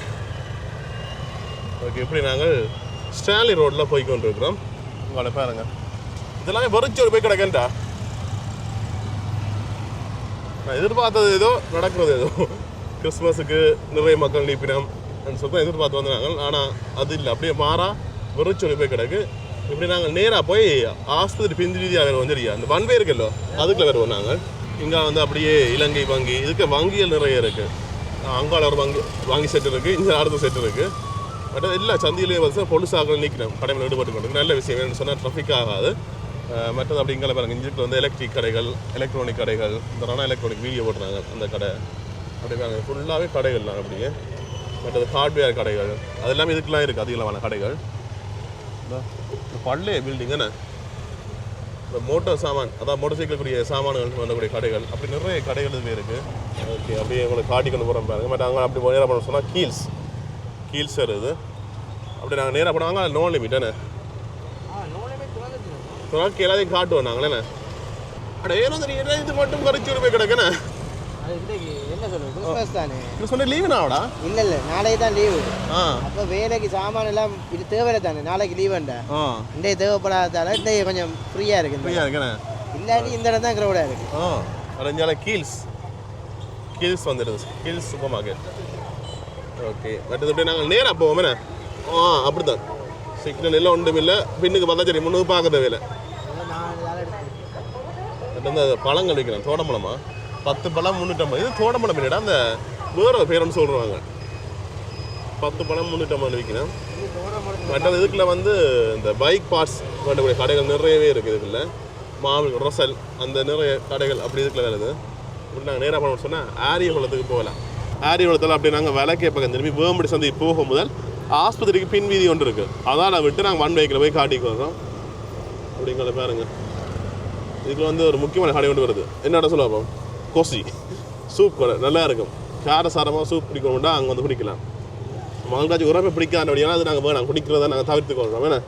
ஓகே, இப்படி நாங்கள் ஸ்டான்லி ரோட்டில் போய் கொண்டு இருக்கிறோம். உங்களை பாருங்க, இதெல்லாமே முறைச்சோடி போய் கிடக்குண்டா. நான் எதிர்பார்த்தது ஏதோ நடக்கிறது ஏதோ. கிறிஸ்மஸுக்கு நிறைய மக்கள் நீப்பினோம். சொத்தம் எதிர்பார்த்து வந்தாங்க. ஆனால் அது இல்லை, அப்படியே மாறா வெறிச்சொலி போய் கிடக்கு. இப்படி நாங்கள் நேராக போய் ஆஸ்பத்திரி பிந்தி வீதியாக வேறு வந்துருக்கா அந்த ஒன் வே இருக்குல்லோ அதுக்குள்ள வேறு நாங்கள் இங்கே வந்து அப்படியே இலங்கை வங்கி இதுக்கு வங்கிகள் நிறைய இருக்குது. அங்கால ஒரு வங்கி செட் இருக்குது, இங்கே அடுத்த செட் இருக்குது. பட் எல்லா சந்தியிலேயே வந்து பொலிசாக்கள் நிற்கிறேன் கடையில் ஈடுபட்டு கொண்டு நல்ல விஷயம் என்னென்னு சொன்னால் ட்ராஃபிக் ஆகாது. மற்றது அப்படி இங்கே பாருங்கள் இஞ்சிட்டு வந்து எலக்ட்ரிக் கடைகள் எலக்ட்ரானிக் கடைகள் இந்த ராணா எலக்ட்ரானிக் வீடியோ போட்டுறாங்க அந்த கடை அப்படி பாருங்கள் ஃபுல்லாகவே கடைகள் தான் அப்படியே. மற்றது ஹார்ட்வேர் கடைகள் அது எல்லாமே இதுக்கெல்லாம் இருக்குது அதிகமான கடைகள். இந்த பள்ளிய பில்டிங் என்ன இந்த மோட்டார் சாமான் அதாவது மோட்டார் சைக்கிளுக்குரிய சாமான்கள் வரக்கூடிய கடைகள் அப்படி நிறைய கடைகள் இதுவே இருக்குது. ஓகே அப்படியே உங்களுக்கு காட்டி கொண்டு போகிறோம் பாருங்கள். பட் அங்கே அப்படி நேராக பண்ண சொன்னால் கீல்ஸ் சார் இது அப்படி நாங்கள் நேராக போனாங்க நோ லிமிட் என்ன துறக்கு எல்லாத்தையும் காட்டுவோம் நாங்களே. அட ஏனோ தெரியல இது மட்டும் கரைச்சி போய் கிடக்குண்ணே. என்ன சொல்லுங்க கிறிஸ்மஸ் தானே சொன்ன லீவு நாவடா இல்லை இல்லை நாளைக்கு தான் லீவு. அப்போ வேலைக்கு சாமான் எல்லாம் இது தேவையில்லை தானே நாளைக்கு லீவுண்டா இன்றைய தேவைப்படாதால இன்றைய கொஞ்சம் ஃப்ரீயாக இருக்குது இல்லாட்டி இந்த இடம் தான் க்ரௌடாக இருக்குது. அடைஞ்சால கீல்ஸ் வந்துடுது கீல்ஸ் சூப்பர் மார்க்கெட். ஓகே மற்றது அப்படியே நாங்கள் நேராக போவோமே அப்படி தான் சிக்னல் எல்லாம் ஒன்றும் இல்லை பின்னுக்கு பார்த்தா சரி முன்னுக்கு பார்க்க தேவையில்லை. வந்து பழங்கள் விற்கிறேன் தோட்டம்பழமா 10 பழம் 350 இது தோட்டம்பழம் இல்லைடா அந்த வேறு பேருன்னு சொல்கிறாங்க 10 பழம் 350 விற்கிறேன். மற்றது இதுக்குள்ள வந்து இந்த பைக் பார்ட்ஸ் வேண்டக்கூடிய கடைகள் நிறையவே இருக்குது. இதுக்குள்ள மாவில் ரொசல் அந்த நிறைய கடைகள் அப்படி இதுக்குள்ள வருது. இப்படி நாங்கள் நேராக பண்ண சொன்னால் ஆரியகுளத்துக்கு போகலாம். ஆரியகுளத்தில் அப்படி நாங்கள் விலைக்கே பக்கம் திரும்பி வேம்படி சந்தை போகும் முதல் ஆஸ்பத்திரிக்கு பின் வீதி ஒன்று இருக்குது அதான் விட்டு நாங்கள் ஒன் பைக்கில் போய் காட்டிக்கு வரோம். அப்படிங்கிற பாருங்க இதுக்கு வந்து ஒரு முக்கியமான கடை கொண்டு வருது என்னடா சொல்லுவோம் கொசி சூப் கடை நல்லா இருக்கும். காரசாரமாக சூப் பிடிக்கணும்னா அங்கே வந்து பிடிக்கலாம். மகன்காட்சி உரமே பிடிக்காத அப்படின்னா அது நாங்கள் வேணாம் குடிக்கிறத நாங்கள் தவிர்த்துக்கொள்கிறோம் வேணா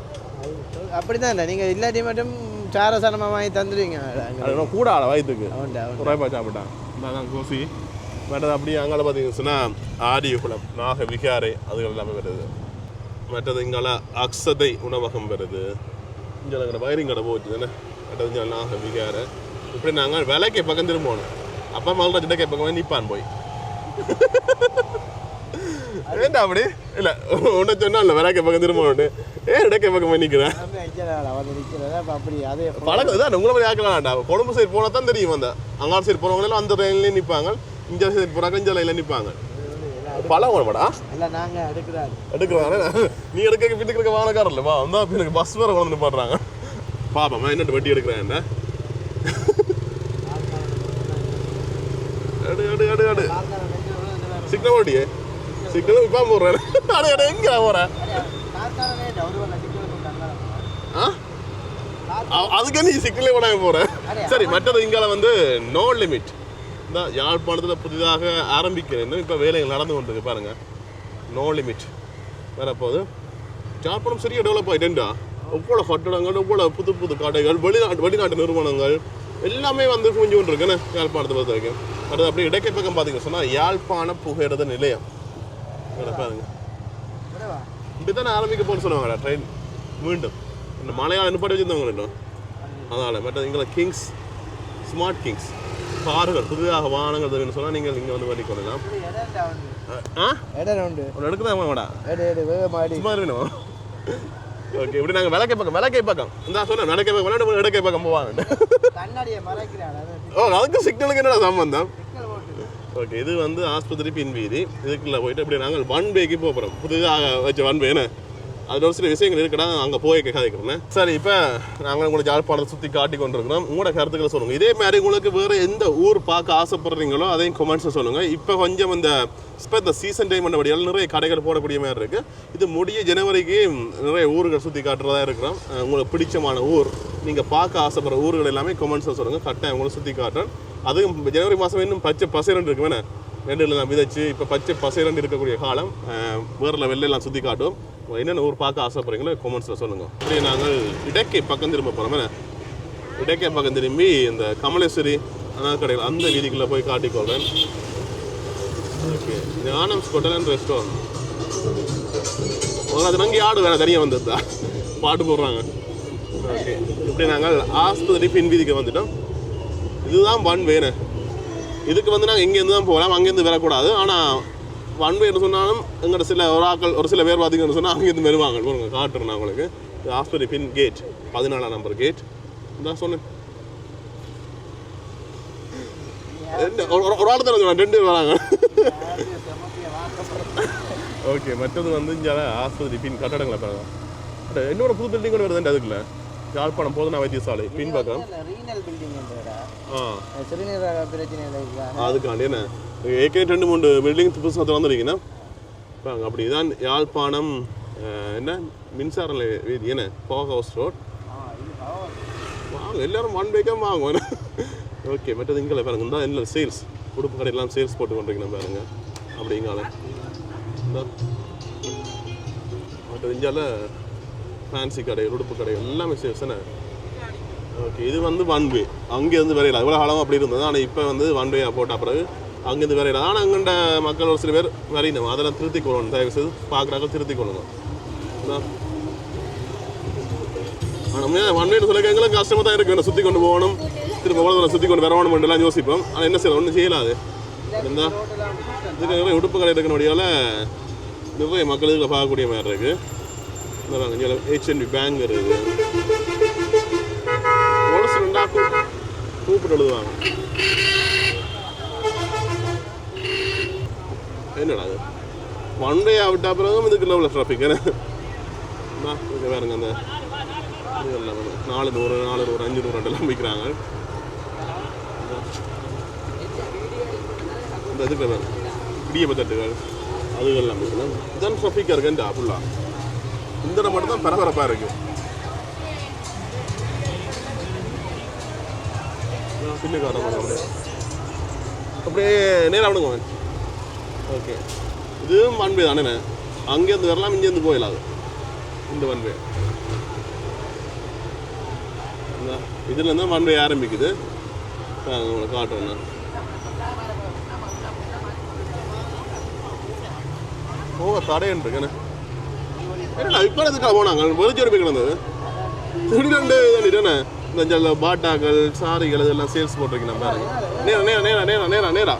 அப்படி தான் நீங்கள் இல்லாட்டி மட்டும் சாரசாரமாக வாங்கி தந்துடுவீங்க கூட ஆள வயிற்றுக்கு குறைப்பா சாப்பிட்டான் நான் கொசி மற்றது அப்படியே அங்கே பார்த்தீங்கன்னு சொன்னால் ஆரியகுளம் நாக விகாரை அதுகள் எல்லாமே வருது. மற்றது இங்கே அக்ஸதை உணவகம் வருது. இங்கே நாங்கள் வயரிங் கடை போச்சு தானே மற்றது இங்கே நாக விகாரை இப்படி நாங்கள் விலைக்கே பக்கம் திரும்பணும். அப்பா மகள் இடக்கை பக்கம் நிற்பான் போய் ஏண்டா அப்படி இல்லை உன்னை சொன்னா இல்லை விலைக்கை பக்கம் திரும்பணும்னு ஏன் இடக்கை பக்கம் போய் நிற்கிறேன் பழக்கம் தான் உங்களை மாதிரி ஆக்கலாம்டா. கொழும்பு சைடு போனால் தான் தெரியும் அந்த அங்காடு சைடு போகிறவங்களெல்லாம் அந்த லைன்லேயே நிற்பாங்க இங்கே சைடு போகிறாங்க இந்த லைனில் நிற்பாங்க. பழம் வேணுமாடா இல்லை நாங்கள் எடுக்கிறாங்க நீ எடுக்க வீட்டுக்கு இருக்க வாகனக்காரர் இல்லைவா வந்தால் இப்போ எனக்கு பஸ் வேறு கொண்டு பாடுறாங்க பாப்பா என்னட்டு வட்டி எடுக்கிறேன் என்ன அடு சிக்னல் ஓட்டியே சிக்னல் இப்போ போடுறேன் அடு எங்கே போகிறேன் அதுக்கு நீ சிக்னலே போடாம போகிறேன். சரி மற்றது இங்கால வந்து நோ லிமிட் இந்த யாழ்ப்பாணத்தில் புதிதாக ஆரம்பிக்கிறேன்னு இப்போ வேலைகள் நடந்து கொண்டிருக்கு பாருங்கள். நோ லிமிட் வரப்போது யாழ்ப்பாணம் சரியாக டெவலப் ஆகிட்டேன்டா. எவ்வளோ கட்டடங்கள் எவ்வளோ புது புது கடைகள் வெளிநாட்டு நிறுவனங்கள் எல்லாமே வந்து குஞ்சு கொண்டு இருக்குன்னு யாழ்ப்பாணத்தை பொறுத்த வரைக்கும். அது அப்படி இடைக்கை பக்கம் பார்த்தீங்கன்னு சொன்னால் யாழ்ப்பாண புகையிரத நிலையம் பாருங்க இப்படி தானே ஆரம்பிக்க போன்னு சொல்லுவாங்கடா ட்ரெயின் மீண்டும் இந்த மலையாள நிப்பாட்டி வச்சுருந்தவங்க இன்னும் அதனால் மற்ற இங்கே கிங்ஸ் ஸ்மார்ட் கிங்ஸ் கார்கள் புதிதாக வாகனங்கள் சொன்னால் நீங்கள் இங்கே வந்து வண்டி கொள்ளலாம். ஒரு எடுக்குதான் வேணா சும்மா இருக்கணும். ஓகே இப்படி நாங்கள் விளக்கை பக்கம் இந்த சொன்னேன் விளக்கை பக்கம் விளையாட்டு இடக்கை பக்கம் போவாங்க. அதுக்கு சிக்னலுக்கு என்னடா சம்பந்தம்? ஓகே இது வந்து ஆஸ்பத்திரி பின் வீதி இதுக்குள்ளே போயிட்டு இப்படி நாங்கள் ஒன் வேக்கு போகிறோம் புதிதாக வச்ச ஒன் வேன்னு அதில் ஒரு சில விஷயங்கள் இருக்குடா அங்கே போய் கதைக்கிறேன். சரி இப்போ நாங்கள் உங்களுக்கு யாழ்ப்பாணத்தை சுற்றி காட்டி கொண்டிருக்கிறோம். உங்களோட கருத்துக்களை சொல்லுங்கள். இதே மாதிரி உங்களுக்கு வேறு எந்த ஊர் பார்க்க ஆசைப்படுறீங்களோ அதையும் கமெண்ட்ஸை சொல்லுங்கள். இப்போ கொஞ்சம் இந்த சீசன் டைம் பண்ணபடியால் நிறைய கடைகள் போடக்கூடிய மாதிரி இருக்குது. இது முடிய ஜனவரிக்கு நிறைய ஊர்கள் சுற்றி காட்டுறதா இருக்கிறோம். உங்களுக்கு பிடிச்சமான ஊர் நீங்கள் பார்க்க ஆசைப்படுற ஊர்கள் எல்லாமே கமெண்ட்ஸை சொல்லுங்கள். கரெக்டாக உங்களை சுற்றி காட்டுறேன். அதுவும் ஜனவரி மாதம் இன்னும் பச்சை பசைரண்டு இருக்கு வேணா நெல்லில் நான் விதைச்சு இப்போ பச்சை பசைரண்டு இருக்கக்கூடிய காலம் வேறில் வெள்ளையெல்லாம் சுற்றி காட்டும். என்னென்ன ஊர் பார்க்க ஆசைப்படுறீங்களோ கமெண்ட்ஸில் சொல்லுங்கள். அப்படியே நாங்கள் இடக்கை பக்கம் திரும்ப போகிறோம். இடக்கை பக்கம் திரும்பி இந்த கமலேஸ்வரி அனாக்கடைகள் அந்த வீதிக்குள்ளே போய் காட்டிக்கொள்கிறேன். ஓகே ஞானம்ஸ் ஹோட்டல் அண்ட் ரெஸ்டாரண்ட் அது நங்கி ஆடு வேறு தனியாக வந்துருந்தா பாட்டு போடுறாங்க. ஓகே இப்படி நாங்கள் ஆஸ்பத்திரி பின் வீதிக்கு வந்துட்டோம். இதுதான் ஒன் வேணும். இதுக்கு வந்து நாங்கள் இங்கேருந்து தான் போகலாம் அங்கேருந்து வரக்கூடாது. ஆனால் ஒன் வேன்னு சொன்னாலும் எங்கள்கிட்ட சில ஒரு சில பேர் பார்த்தீங்கன்னு சொன்னால் அங்கேருந்து வருவாங்க. பாருங்க காட்டுறேன் நான் உங்களுக்கு. இது ஆஸ்பத்திரி பின் கேட் 14ஆம் நம்பர் கேட் தான் சொன்னேன். ஒரு ஆள் தான் 2 பேர் வராங்க. ஓகே, மற்றது வந்து இங்கே ஆஸ்பத்திரி பின் கட்டடங்களை பாருங்க. என்னோட புது பில்டிங் கூட வருதுண்டு அதுக்குள்ள யாழ்ப்பாணம் போதுனா வைத்தியசாலை பின்பக்கம். அதுக்காண்டி என்ன ஏற்கனவே 2-3 பில்டிங் புதுசாக வந்துருக்கீங்கன்னா பாருங்க. அப்படி தான் யாழ்ப்பாணம் என்ன மின்சார வீதி என்ன பவர் ஹவுஸ் ரோட் வாங்க. எல்லாரும் 1 பேக்காக வாங்குவோம். ஓகே, மற்றது இங்கே பாருங்க. இந்த இல்லை சேல்ஸ் உடுப்பு கடையெல்லாம் சேல்ஸ் போட்டு கொண்டிருக்கணும் பாருங்க. அப்படிங்கால மற்றது இந்தியாவில் ஃபேன்சி கடை உடுப்பு கடை எல்லாமே சேல்ஸ் தானே. ஓகே, இது வந்து 1 வே. அங்கேருந்து வரையில இவ்வளோ காலம் அப்படி இருந்தது. ஆனால் இப்போ வந்து 1 வே போட்ட பிறகு அங்கேருந்து வரையில. ஆனால் அங்கண்ட மக்கள் ஒரு சில பேர் வரையணும். அதெல்லாம் திருத்தி கொள்ளணும். தயவு செய்து பார்க்குறாங்க திருத்தி கொள்ளணும். ஆனால் 1 வேன்னு சொல்ல எங்களுக்கு கஷ்டமாக தான் இருக்குது. சுற்றி கொண்டு போகணும், திரும்ப உலகத்தில் சுற்றி கொண்டு வரணும் எல்லாம் யோசிப்போம். ஆனால் என்ன செய்யலாம், ஒன்றும் செய்யலாது. இருந்தால் இதுக்கு உடுப்பு கடை இருக்கிறபடியால் நிறைய மக்கள் இதில் பார்க்கக்கூடிய மாதிரி இருக்குது. இங்கே HNB பேங்க் இருக்குது. கூப்பிட்டு எழுதுவாங்க. என்னடா அது 1 வே விட்ட அப்புறம் இதுக்கு லெவலில் ட்ராஃபிக் வேறுங்க. அந்த 400 500 எல்லாம் விற்கிறாங்க. இந்த இதுக்கு வேறு இடியப்பத்தட்டுகள் அதுகள்லாம் விற்கணும். இதுதான் ட்ராஃபிக்காக இருக்குன்டா ஃபுல்லாக. இந்த இடம் மட்டும் தான் பரபரப்பாக இருக்குது. பின்னுக்காரங்க அப்படியே நேரம் விடுங்க. ஓகே, இதுவும் 1 வே தானே. அங்கேருந்து வரலாம், இங்கேருந்து போயிடலாம். இந்த 1 வே இதுலேருந்து 1 வே ஆரம்பிக்குது. உங்களுக்கு காட்டுறேண்ணா. போக தடையன் இருக்குண்ணே. ஏன்னா இப்போ எதுக்காக போனாங்க வெளிச்சோடு போய் கிடந்தது திடீரெண்டு இந்த பாட்டாக்கள் சாரிகள் இதெல்லாம் சேல்ஸ் போட்டிருக்கீங்க பாருங்க. நேரா நேரா நேரா நேரா நேரா நேரா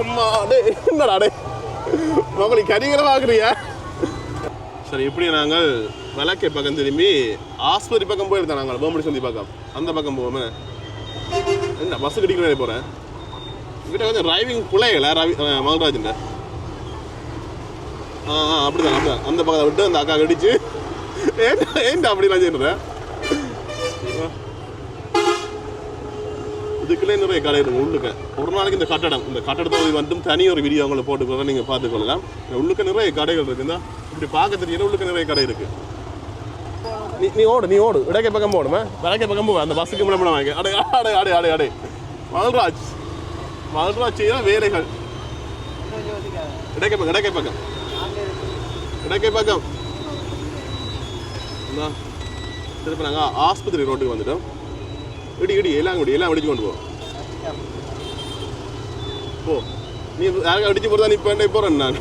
அம்மா அடே என்னடா அடே மகளை கரிகளை பார்க்குறியா? சரி, இப்படி நாங்கள் விளக்கை பக்கம் திரும்பி ஆஸ்பத்திரி பக்கம் போயிருந்தோம். நாங்கள் போம்படி சந்தி பக்கம் அந்த பக்கம் போவோமே. என்ன பஸ்ஸு கட்டிக்கிட்டே போகிறேன். இங்கிட்ட கொஞ்சம் டிரைவிங் பிள்ளைகள மகராஜன் அப்படிதான் அப்படிதான் அந்த பக்கத்தை விட்டு அந்த அக்கா கடிச்சு ஏன்டா அப்படிலாம் செய்யறேன். இதுக்குள்ளே நிறைய கடை இருக்கு உள்ளுக்க. ஒரு நாளைக்கு இந்த கட்டடத்தை மட்டும் தனி ஒரு வீடியோ அவங்களை போட்டுக்கொள்ள நீங்கள் பார்த்துக்கொள்ளலாம். உள்ளுக்க நிறைய கடைகள் இருக்குதா இப்படி பார்க்க தெரியல. உள்ளுக்க நிறைய கடை இருக்கு. நீ ஓடு இடக்கை பக்கம் போடுமே விளக்கை பக்கம் போவேன். அந்த பஸ்ஸுக்கு முன்னாடி வாங்க. அடே அடே அடே அடே அடே மகராஜ் செய்ய வேலைகள் இடக்கை பக்கம் திருப்பி நாங்கள் ஆஸ்பத்திரி ரோட்டுக்கு வந்துட்டோம். இடி எல்லாம் அடிச்சு கொண்டு போ. நீ யாருக்கா அடிச்சு போகிறதா நீ இப்போ போகிறேன் நான்.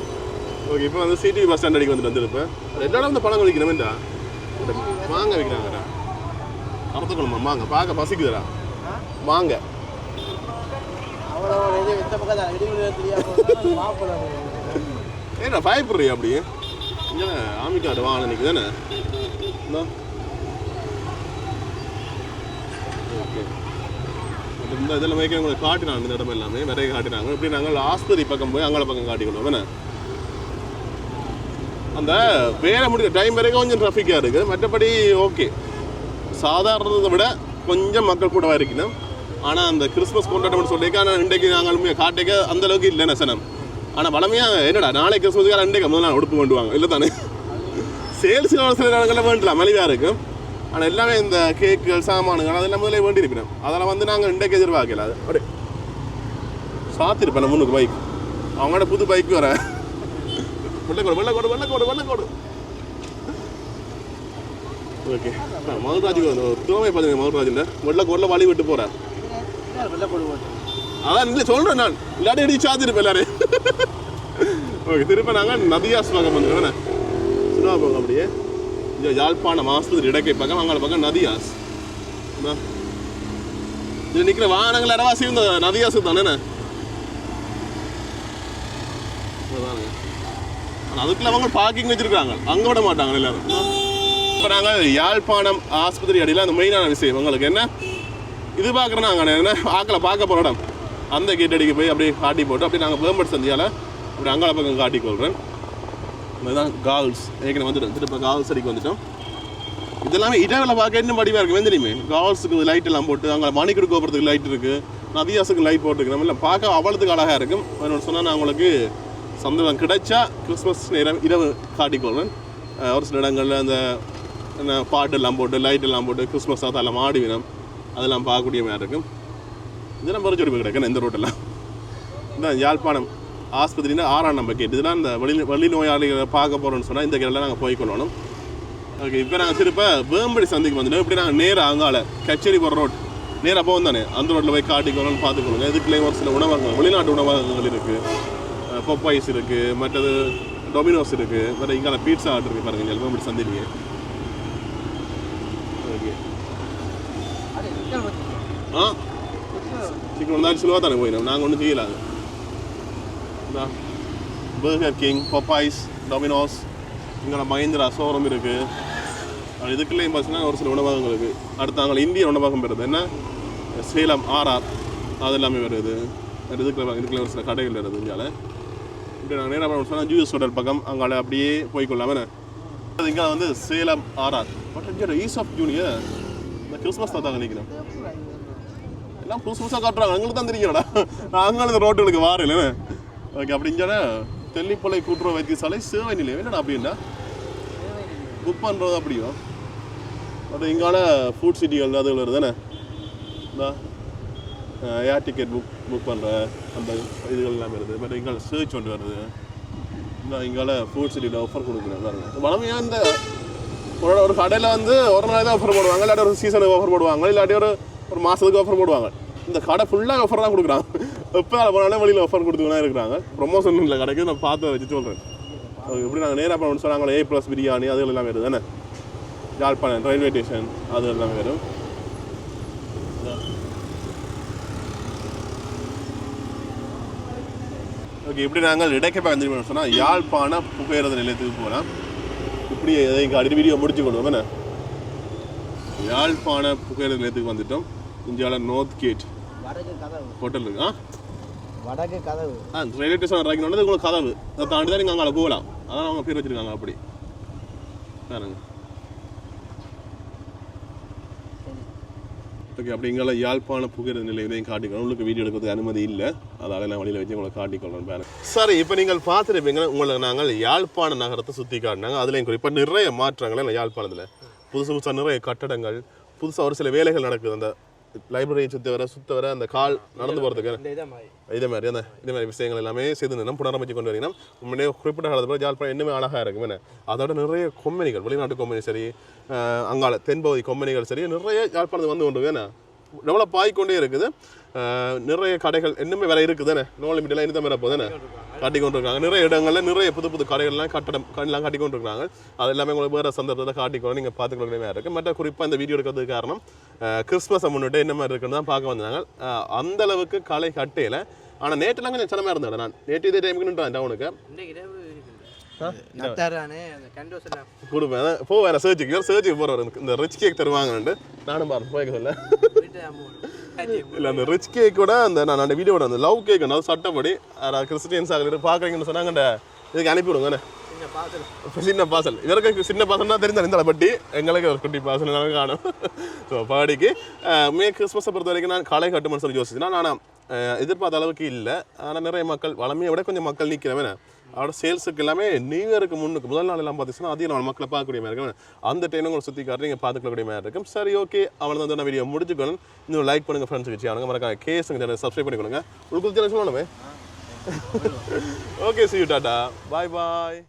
ஓகே, இப்போ வந்து சிடி பஸ் ஸ்டாண்ட் அடிக்க வந்துருப்பேன். எல்லாரும் வந்து பழம் விற்கிறேன்டா. மாங்க விற்கிறாங்கடா. அறுத்துக்கணுமா மாங்க பார்க்க பசிக்குதுடா. மாங்க ஏன்னா பயப்படுறியா அப்படி? ஆமிக்காடு வாங்க நினைக்கு தானே. ஓகே, இந்த இதில் மேய்க்க உங்களுக்கு காட்டினாங்க. இந்த இடம் எல்லாமே நிறைய காட்டினாங்க. இப்படி நாங்கள் ஆஸ்பத்திரி பக்கம் போய் அங்கே பக்கம் காட்டிக்கணும் வேணே. அந்த வேலை முடிக்கிற டைம் வரைக்கும் கொஞ்சம் ட்ராஃபிக்காக இருக்குது. மற்றபடி ஓகே, சாதாரணத்தை விட கொஞ்சம் மக்கள் கூடவா இருக்கணும். ஆனால் அந்த கிறிஸ்மஸ் கொண்டாட்டம்னு சொல்லியிருக்கேன். ஆனால் இன்றைக்கு நாங்கள் காட்டிக்க அந்தளவுக்கு இல்லைண்ணே சனம். ஆனால் வளமையாக என்னடா நாளை கிறிஸ்மஸுக்காக இன்றைக்கு முதல் நாள் உடுப்பு கொண்டுவாங்க இல்லை தானே. சேல்ஸ் சில இடங்களில் வேண்டலாம் மலிவாக இருக்கும். ஆனால் எல்லாமே இந்த கேக்குகள் சாமானுங்கள் அதெல்லாம் முதலே வேண்டி இருக்கணும். அதெல்லாம் வந்து நாங்கள் இன்றைக்கு எதிர்பார்க்கல. அது அப்படியே சாத்திருப்பேன் முன்னுக்கு பைக். அவங்களோட புது பைக் வர வெள்ளக்கோடு. ஓகே, மகராஜுக்கு துணை பார்த்தீங்க. மகராஜில் வெள்ளக்கோடில் வழி விட்டு போகிறார். அதான் இல்லை சொல்கிறேன் நான். இல்லாட்டி அடி சாத்திருப்பேன் எல்லாரும். ஓகே, திருப்பி நாங்கள் நதியாஸ் பக்கம் வந்துடுவேன். சுனா போங்க அப்படியே. இந்த யாழ்ப்பாணம் ஆஸ்பத்திரி இடக்கை பக்கம் அங்கே பக்கம் நதியாஸ். இதில் நிற்கிற வாகனங்கள் இடவாசி இந்த நதியாசு தானே. அதுக்குள்ள அவங்க பார்க்கிங் வச்சிருக்காங்க, அங்கே விட மாட்டாங்க எல்லாரும். இப்போ நாங்கள் யாழ்ப்பாணம் ஆஸ்பத்திரி அடியில் அந்த மெயினான விஷயம் உங்களுக்கு என்ன இது பார்க்குறோம், நாங்கள் என்ன ஆக்களை பார்க்க போகிற இடம் அந்த கேட் அடிக்க போய் அப்படியே காட்டி போட்டு அப்படியே நாங்கள் வேம்பட் சந்தியால் அப்படி அங்காள பக்கம் காட்டிக்கொள்கிறேன். இதுதான் கால்ஸ் ஏற்கனவே வந்துட்டோம், திருப்ப கால்ஸ் அடிக்க வந்துட்டோம். இதெல்லாமே இடவில் பார்க்க இன்னும் வடிவாக இருக்குது தெரியுமே. கால்ஸுக்கு லைட் எல்லாம் போட்டு அங்கே மணிக்கு கோபுரத்துக்கு லைட் இருக்குது, நதியாசுக்கு லைட் போட்டுருக்கிறோம். இல்லை பார்க்க அவ்வளோத்துக்கு அழகாக இருக்கும். என்னோட சொன்னால் நான் உங்களுக்கு சந்தர்ப்பம் கிடைச்சா கிறிஸ்மஸ் நேரம் இரவு காட்டிக்கொள்வேன். ஒரு சில இடங்களில் அந்த என்ன பாட்டெல்லாம் போட்டு லைட் எல்லாம் போட்டு கிறிஸ்மஸ் அதெல்லாம் ஆடிவினம் அதெல்லாம் பார்க்கக்கூடிய மாதிரி இருக்கும். இதெல்லாம் பறிச்சொடிப்பு கிடைக்கணும் இந்த ரோட்டெல்லாம். இந்த யாழ்ப்பாணம் ஆஸ்பத்திரினா 6ஆம் நம்பர் கேட். இதெல்லாம் இந்த வழி நோயாளிகளை பார்க்க போகிறோன்னு சொன்னால் இந்த கேட்டில் நாங்கள் போய்க்கொள்ளணும். ஓகே, இப்போ நாங்கள் திருப்ப வேம்படி சந்திக்கு வந்துட்டோம். இப்படி நாங்கள் நேராக அங்கால கச்சேரி போகிற ரோட் நேராக போகும் தானே, அந்த ரோட்டில் போய் காட்டிக்கொள்ளணும்னு பார்த்துக்கொள்ளுங்க. இதுக்குள்ளேயும் ஒரு சில உணவகங்கள் வெளிநாட்டு உணவகங்கள் இருக்குது, பொப்பாய்ஸ் இருக்குது, மற்றது டொமினோஸ் இருக்குது, மற்ற இங்கே பீட்சா ஆர்டர் இருக்குது பாருங்கள் வேம்படி சந்திலேயே. ஓகே சீக்கிரம் வந்தாலும் சிலுவா தானே போயிடும், நாங்கள் ஒன்றும் செய்யலாங்க. பர்கர் கிங், பொப்பாய்ஸ், டொமினோஸ், இங்கே மஹிந்திரா ஷோரூம் இருக்குது. இதுக்குள்ளேயும் பார்த்தீங்கன்னா ஒரு சில உணவகங்கள் இருக்குது. அடுத்து நாங்கள் இந்திய உணவகம் வருது என்ன சேலம் RR அது எல்லாமே வருது. இதுக்குள்ள ஒரு சில கடைகள் வருது இந்தியாவில். இப்படி நாங்கள் நேராக சொன்னால் ஜூஎஸ் ஹோட்டல் பக்கம் அங்கே அப்படியே போய்க்கொள்ளாமல் இங்கே வந்து Salem RR but is of junior இந்த கிறிஸ்மஸ் தான் நினைக்கிறேன். எல்லாம் புதுசு புதுசாக காட்டுறாங்க, எங்களுக்கு தான் தெரியும்டா. நாங்களும் இந்த ரோட்டுகளுக்கு வாரில்ல. ஓகே, அப்படிங்கிற தெல்லிப்பளை கூட்டுறவு வைத்தியசாலை சேவை நிலையம் என்னடா அப்படின்னா புக் பண்ணுறது அப்படியோ. பட் இங்கால ஃபுட் சிட்டிகள் அது வருது தானே, இந்த ஏர் டிக்கெட் புக் பண்ணுற அந்த இதுகள் எல்லாமே வருது. பட் இங்கால சர்ச் ஒன்று வருது. இந்த இங்கால ஃபுட் சிட்டியில் ஆஃபர் கொடுக்குறேன் பாருங்க. வளமையாக இந்த ஒரு கடையில் வந்து ஒரு நாள் தான் ஆஃபர் போடுவாங்க, இல்லாட்டி ஒரு சீசனுக்கு ஆஃபர் போடுவாங்க, இல்லாட்டி ஒரு மாதத்துக்கு ஆஃபர் போடுவாங்க. இந்த கடை ஃபுல்லாக ஆஃபர் தான் கொடுக்குறாங்க. எப்போ அதை போனாலும் வெளியில் ஆஃபர் கொடுத்துக்கலாம் இருக்கிறாங்க. ப்ரொமோஷன் இல்லை கடைக்கு, நான் பார்த்து வச்சு சொல்கிறேன். இப்படி நாங்கள் நேராக பண்ணணும்னு சொன்னாங்க. A+ பிரியாணி அது எல்லாம் வருது தானே, யாழ்ப்பாணம் ரயில்வே ஸ்டேஷன் அது எல்லாம் வரும். ஓகே, இப்படி நாங்கள் இடைக்கப்ப வந்து சொன்னால் யாழ்ப்பாண புகையிரத நிலையத்துக்கு போகலாம். இப்படி எதையும் காட்டி வீடியோ முடிச்சு கொள்வோம் என்ன. யாழ்ப்பாண புகையிரத நிலையத்துக்கு வந்துட்டோம். இந்தியாவில் நார்த் கேட் ஹோட்டல் இருக்கு. வடக்கு கதவு ரயில்வே ஸ்டேஷன் இறங்கினோட உங்களுக்கு கதவு அதை தாண்டி தான் நீங்கள் அங்கே போகலாம். அதான் அவங்க பேர் வச்சுருக்காங்க அப்படி பாருங்க. ஓகே, அப்படிங்கிற யாழ்ப்பாண புகையிரத நிலையத்தையும் காட்டிக்கணும். உங்களுக்கு வீடியோ எடுக்கிறதுக்கு அனுமதி இல்லை, அதால் நான் வழியில் வச்சு உங்களை காட்டிக்கொள்ளணும் பாருங்க. சரி, இப்போ நீங்கள் பார்த்துருப்பீங்க உங்களை நாங்கள் யாழ்ப்பாண நகரத்தை சுற்றி காட்டினாங்க. அதுலேயும் குறிப்பாக நிறைய மாற்றங்கள் இல்லை யாழ்ப்பாணத்தில். புதுசு புதுசாக நிறைய கட்டடங்கள், புதுசாக ஒரு சில வேலைகள் நடக்குது. அந்த லைப்ரரியை சுற்ற வர அந்த கால் நடந்து போகிறதுக்கு இதே மாதிரி விஷயங்கள் எல்லாமே செய்து புனரமைச்சு கொண்டு வரீங்கன்னா உண்மையே குறிப்பிட்ட காலத்தில் யாழ்ப்பாணம் இன்னுமே அழகாக இருக்கும். என்ன அதோட நிறைய கொம்பனிகள், வெளிநாட்டு கொம்பனி சரி, அங்கால தென்பகுதி கொம்பனிகள் சரி, நிறைய யாழ்ப்பாணத்துக்கு வந்து கொண்டு ஏன்னா டெவலப் ஆகிக்கொண்டே இருக்குது. நிறைய கடைகள் இன்னுமே வேலை இருக்குது தானே, நோ லிமிட்டெல்லாம் இனி தான் வேற போதானே காட்டி கொண்டு இருக்காங்க. நிறைய இடங்களில் நிறைய புது புது கடைகள்லாம் கட்டடம் காட்டி கொண்டு இருக்காங்க. அது எல்லாமே உங்களுக்கு வேறு சந்தர்ப்பத்தை காட்டிக்கொண்டு நீங்கள் பார்த்துக்கொள்ள மாதிரி இருக்குது. மற்ற குறிப்பாக இந்த வீடியோ எடுக்கிறதுக்கு காரணம் கிறிஸ்மஸை முன்னிட்டு என்ன மாதிரி இருக்குன்னு தான் பார்க்க வந்தாங்க. அந்த அளவுக்கு களை கட்டையில். ஆனால் நேற்றுலாம் கொஞ்சம் சிரமமாக இருந்தேன். நான் நேற்று இதே டைமுக்கு நின்றான் டவுனுக்கு கொடுப்பேன் போவேன் சர்ச்சுக்கு போகிறவர் இந்த ரிச் கேக் தருவாங்கன்ட்டு நானும் பாருங்க போய்க்க சொல்ல இல்லை. அந்த ரிச் கேக்கோட அந்த நான் அந்த வீடியோட அந்த லவ் கேக் அதாவது சட்டப்படி கிறிஸ்டியன்ஸ் ஆகிட்டு பார்க்குறீங்கன்னு சொன்னாங்க இதுக்கு அனுப்பிவிடுங்க. சின்ன பாசல் இவருக்கு சின்ன பாசல் தான் தெரிஞ்சா இந்த பட்டி எங்களுக்கு ஒரு குட்டி பாசல் காணும். ஸோ பாடிக்கு கிறிஸ்மஸை பொறுத்த வரைக்கும் நான் களை கட்டுமென்னு சொல்லி யோசிச்சுன்னா நான் எதிர்பார்த்த அளவுக்கு இல்லை. ஆனால் நிறைய மக்கள் வளமையை விட கொஞ்சம் மக்கள் நிற்கிறவன் அவரோட சேல்ஸுக்கு எல்லாமே நியூ இயருக்கு முன்னுக்கு முதல் நாள் எல்லாம் பார்த்தீங்கன்னா அதிகம் நம்ம மக்களை பார்க்கக்கூடிய மாதிரி இருக்கும். அந்த டைம் உங்களை சுற்றி காட்டு நீங்கள் பார்த்துக்கக்கூடிய மாதிரி இருக்கும். சரி, ஓகே, அவள் தான் வீடியோ முடிச்சுக்கணும். இன்னும் லைக் பண்ணுங்கள், ஃப்ரெண்ட்ஸுக்கு வச்சு அவனுங்க மறக்காம கேஸுங்க சேனல் சப்ஸ்கிரைப் பண்ணிக்கொள்ளுங்க. உங்களுக்கு சொல்லணுமே. Okay, see you, Tata, bye bye.